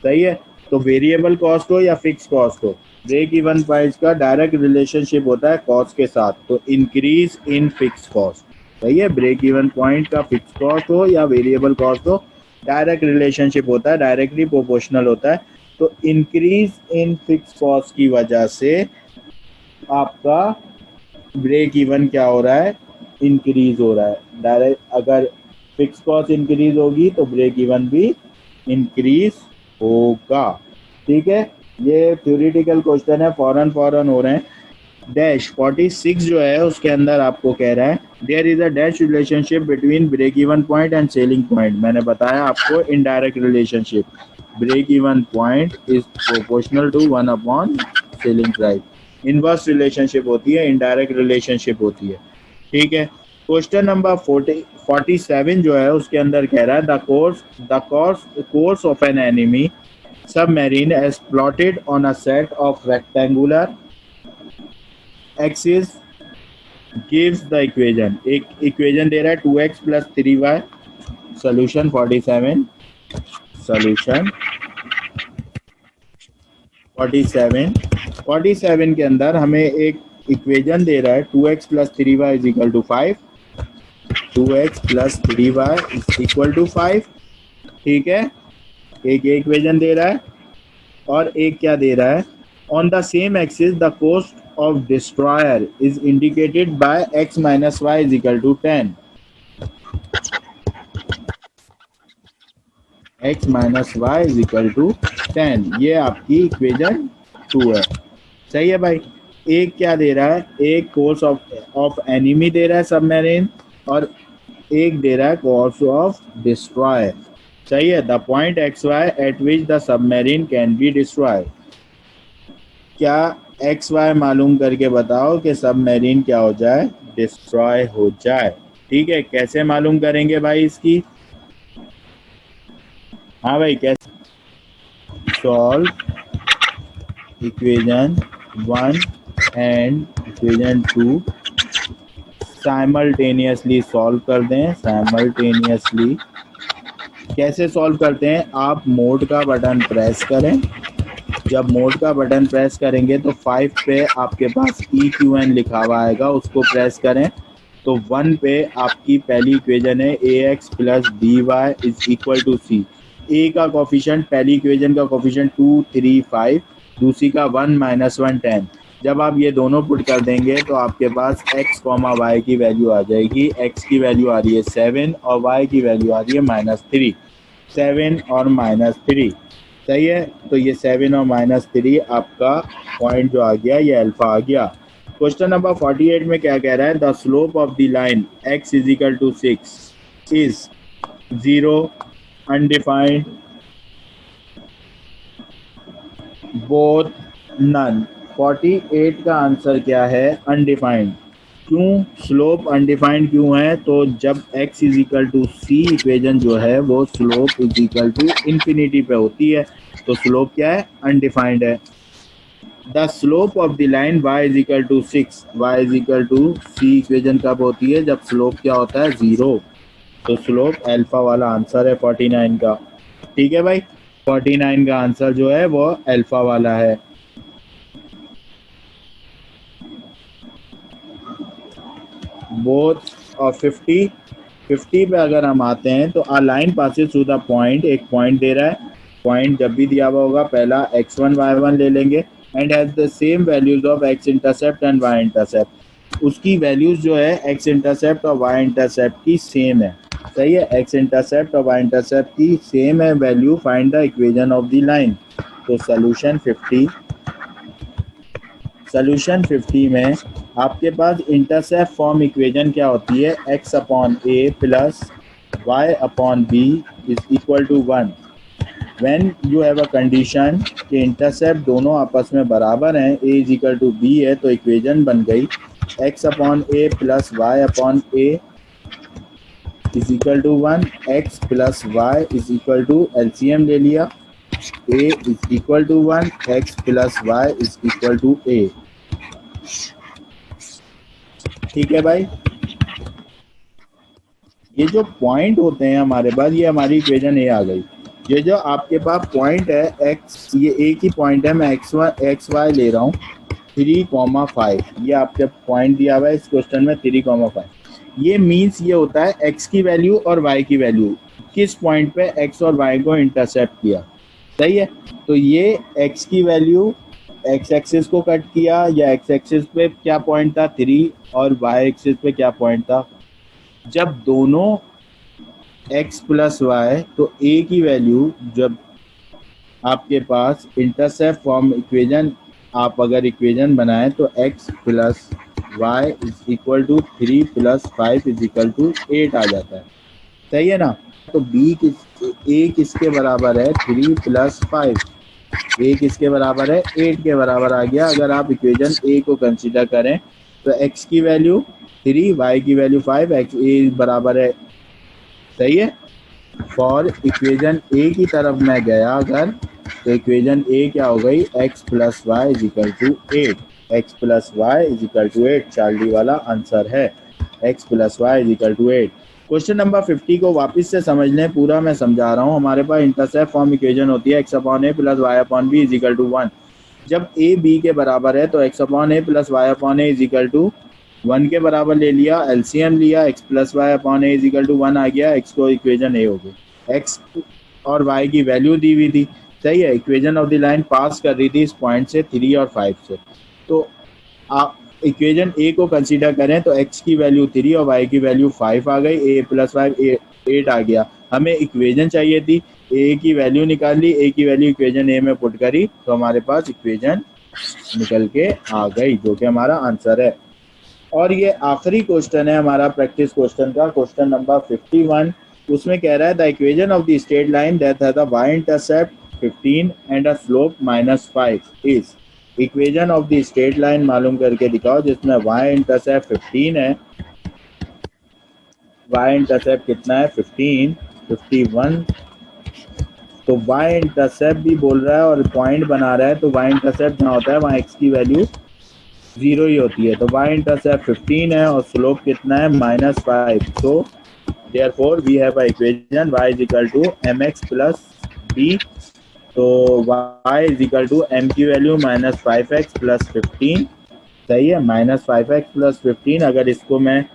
सही है, तो वेरिएबल कॉस्ट हो या फिक्स कॉस्ट हो, ब्रेक इवन प्राइस का डायरेक्ट रिलेशनशिप होता है कॉस्ट के साथ, तो इंक्रीज इन फिक्स कॉस्ट, सही है। ब्रेक इवन पॉइंट का फिक्स कॉस्ट हो या वेरिएबल कॉस्ट हो, डायरेक्ट रिलेशनशिप होता है, डायरेक्टली प्रोपोर्शनल होता है, तो इंक्रीज इन फिक्स कॉस्ट की वजह से आपका ब्रेक इवन क्या हो रहा है, इंक्रीज हो रहा है। डायरेक्ट अगर फिक्स कॉस्ट इंक्रीज होगी तो ब्रेक इवन भी इंक्रीज होगा, ठीक है। ये थ्योरेटिकल क्वेश्चन है, फॉरन हो रहे हैं। डैश 46 जो है उसके अंदर आपको कह रहा है there is a dash relationship between break even point and selling point. मैंने बताया आपको indirect relationship, break even point is proportional to 1 upon selling price. Inverse relationship होती है, इनडायरेक्ट रिलेशनशिप होती है, ठीक है। क्वेश्चन नंबर 47 जो है उसके अंदर कह रहा है the course of an enemy submarine as plotted on a set of rectangular axis gives the equation. एक इक्वेशन दे रहा है 2x प्लस 3y। सोल्यूशन 47 के अंदर हमें एक इक्वेशन दे रहा है 2x plus 3y is equal to 5, 2x plus 3y is equal to 5, ठीक है। एक इक्वेशन दे रहा है और एक क्या दे रहा है, on the same axis the कोस्ट of destroyer is indicated by x minus y is equal to 10। x minus y is equal to 10, ये आपकी इक्वेशन 2 है, सही है भाई। एक क्या दे रहा है, एक कोर्स ऑफ एनिमी दे रहा है सबमरीन, और एक दे रहा है कोर्स ऑफ डिस्ट्रॉय, सही है। The point X Y at which the submarine can be destroy. क्या एक्स वाई मालूम करके बताओ कि सबमरीन क्या हो जाए, डिस्ट्रॉय हो जाए, ठीक है। कैसे मालूम करेंगे भाई इसकी, हाँ भाई कैसे, solve equation 1 and equation 2 simultaneously solve कर दें। साइमल्टेनियसली कैसे सॉल्व करते हैं, आप मोड का बटन प्रेस करें, जब मोड का बटन प्रेस करेंगे तो 5 पे आपके पास EQN लिखा हुआ आएगा, उसको प्रेस करें तो 1 पे आपकी पहली इक्वेशन है AX plus BY is equal to C। A का कोफिशिएंट, पहली इक्वेशन का कोफिशिएंट 2, 3, 5, दूसरी का 1, -1, 10। जब आप ये दोनों पुट कर देंगे तो आपके पास x, y की वैल्यू आ जाएगी। x की वैल्यू आ रही है 7 और y की वैल्यू आ रही है -3। 7 और -3 सही है। तो ये 7 और -3 आपका पॉइंट जो आ गया ये अल्फा आ गया। क्वेश्चन नंबर 48 में क्या कह रहा है? The slope of the line x is equal to 6 is 0, undefined, both, none. 48 का आंसर क्या है? अनडिफाइंड। क्यों स्लोप अनडिफाइंड क्यों है? तो जब x is equal to C equation जो है वो slope is equal to infinity पे होती है, तो स्लोप क्या है? अनडिफाइंड है। The slope of the line y is equal to 6, y is equal to C equation कब होती है? जब स्लोप क्या होता है? 0। तो स्लोप अल्फा वाला आंसर है 49 का। ठीक है भाई, 49 का आंसर जो है वो अल्फा वाला है। बोथ और 50 पे अगर हम आते हैं तो a line passes through the point, एक पॉइंट दे रहा है। पॉइंट जब भी दिया हुआ होगा पहला x1 y1 ले लेंगे and has the same values of x intercept and y intercept. उसकी वैल्यूज जो है x इंटरसेप्ट और y इंटरसेप्ट की सेम है। सही है, x इंटरसेप्ट और y इंटरसेप्ट की सेम है value. Find the equation of the line. तो सोल्यूशन 50 में आपके पास इंटरसेप्ट फॉर्म इक्वेशन क्या होती है? x upon a plus y upon b is equal to 1। When you have a condition कि इंटरसेप्ट दोनों आपस में बराबर हैं, a is equal to b है, तो इक्वेशन बन गई x upon a plus y upon a is equal to 1। x plus y is equal to LCM ले लिया, a is equal to 1, x plus y is equal to a। ठीक है भाई, ये जो पॉइंट होते हैं हमारे पास, ये हमारी इक्वेशन ए आ गई। ये जो आपके पास पॉइंट है x, ये एक ही पॉइंट है, मैं एक्स वाई ले रहा हूँ 3,5। ये आपके पॉइंट दिया हुआ है इस क्वेश्चन में 3,5। ये मीन्स ये होता है x की वैल्यू और y की वैल्यू किस पॉइंट पे x और y को इंटरसेप्ट किया। सही है, तो ये x की वैल्यू x एक्सिस को कट किया, या x एक्सिस पे क्या पॉइंट था? 3, और y एक्सिस पे क्या पॉइंट था? जब दोनों x प्लस वाई, तो a की वैल्यू जब आपके पास इंटरसेप्ट फॉर्म इक्वेशन, आप अगर इक्वेशन बनाएं तो x plus Y is equal to 3 plus 5 is equal to 8 आ जाता है। सही है ना? तो a किसके बराबर है? 3 प्लस 5। a किसके बराबर है? 8 के बराबर आ गया। अगर आप इक्वेशन a को कंसीडर करें तो x की वैल्यू 3, y की वैल्यू 5, x a बराबर है। सही है, फॉर इक्वेशन a की तरफ मैं गया अगर, तो इक्वेशन a क्या हो गई? x plus Y is equal to 8। x plus Y is equal to 8 Charlie वाला आंसर है। x plus Y is equal to 8। Question number 50 को वापस से समझ लें, पूरा मैं समझा रहा हूँ। हमारे पास इंटरसेप्ट फॉर्म इक्वेशन होती है x upon a plus Y upon B is equal to 1। जब a b के बराबर है तो x upon a plus Y upon a is equal to 1 के बराबर ले लिया, एलसीएम लिया, x plus Y upon a is equal to 1 आ गया। x को इक्वेशन a हो गई, x और y की वैल्यू दी हुई थी। सही है, इक्वेशन ऑफ द लाइन पास कर रही थी इस पॉइंट से 3 और 5 से। तो आप इक्वेशन a को कंसीडर करें तो x की वैल्यू 3 और y की वैल्यू 5 आ गई, a प्लस 5 8 आ गया। हमें इक्वेशन चाहिए थी, a की वैल्यू निकाल ली, a की वैल्यू इक्वेशन a में पुट करी तो हमारे पास इक्वेशन निकल के आ गई, जो कि हमारा आंसर है। और ये आखिरी क्वेश्चन है हमारा प्रैक्टिस क्वेश्चन का, क्वेश्चन नंबर 51। उसमें कह रहा है the equation of the straight line that has the y intercept 15 and a slope -5 is. Equation of the straight line मालूम करके दिखाओ जिसमें y इंटरसेप्ट 15 है। y इंटरसेप्ट कितना है? 15, 51। तो y इंटरसेप्ट भी बोल रहा है और पॉइंट बना रहा है, तो y इंटरसेप्ट जहाँ होता है वहाँ x की वैल्यू 0 ही होती है। तो y इंटरसेप्ट 15 है और स्लोप कितना है? -5। तो therefore we have a equation y is equal to mx plus b तो y is equal to m की वैल्यू -5x प्लस 15, सही है, -5x प्लस 15। अगर इसको मैं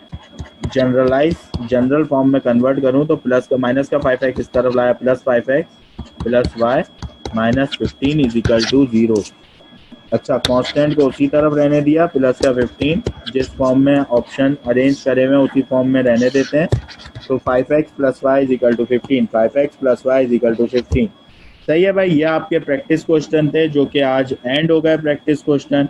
जनरल फॉर्म में कन्वर्ट करूं तो प्लस का माइनस का 5x इस तरफ लाया, plus 5x plus y minus 15 is equal to 0। अच्छा, कांस्टेंट को उसी तरफ रहने दिया, प्लस का 15, जिस फॉर्म में ऑप्शन अरेंज करे हुए उसी फॉर्म में रहने देते हैं। तो 5x plus Y is equal to 15, 5x plus Y is equal to 15। सही है भाई, ये आपके प्रैक्टिस क्वेश्चन थे जो कि आज एंड हो गए प्रैक्टिस क्वेश्चन।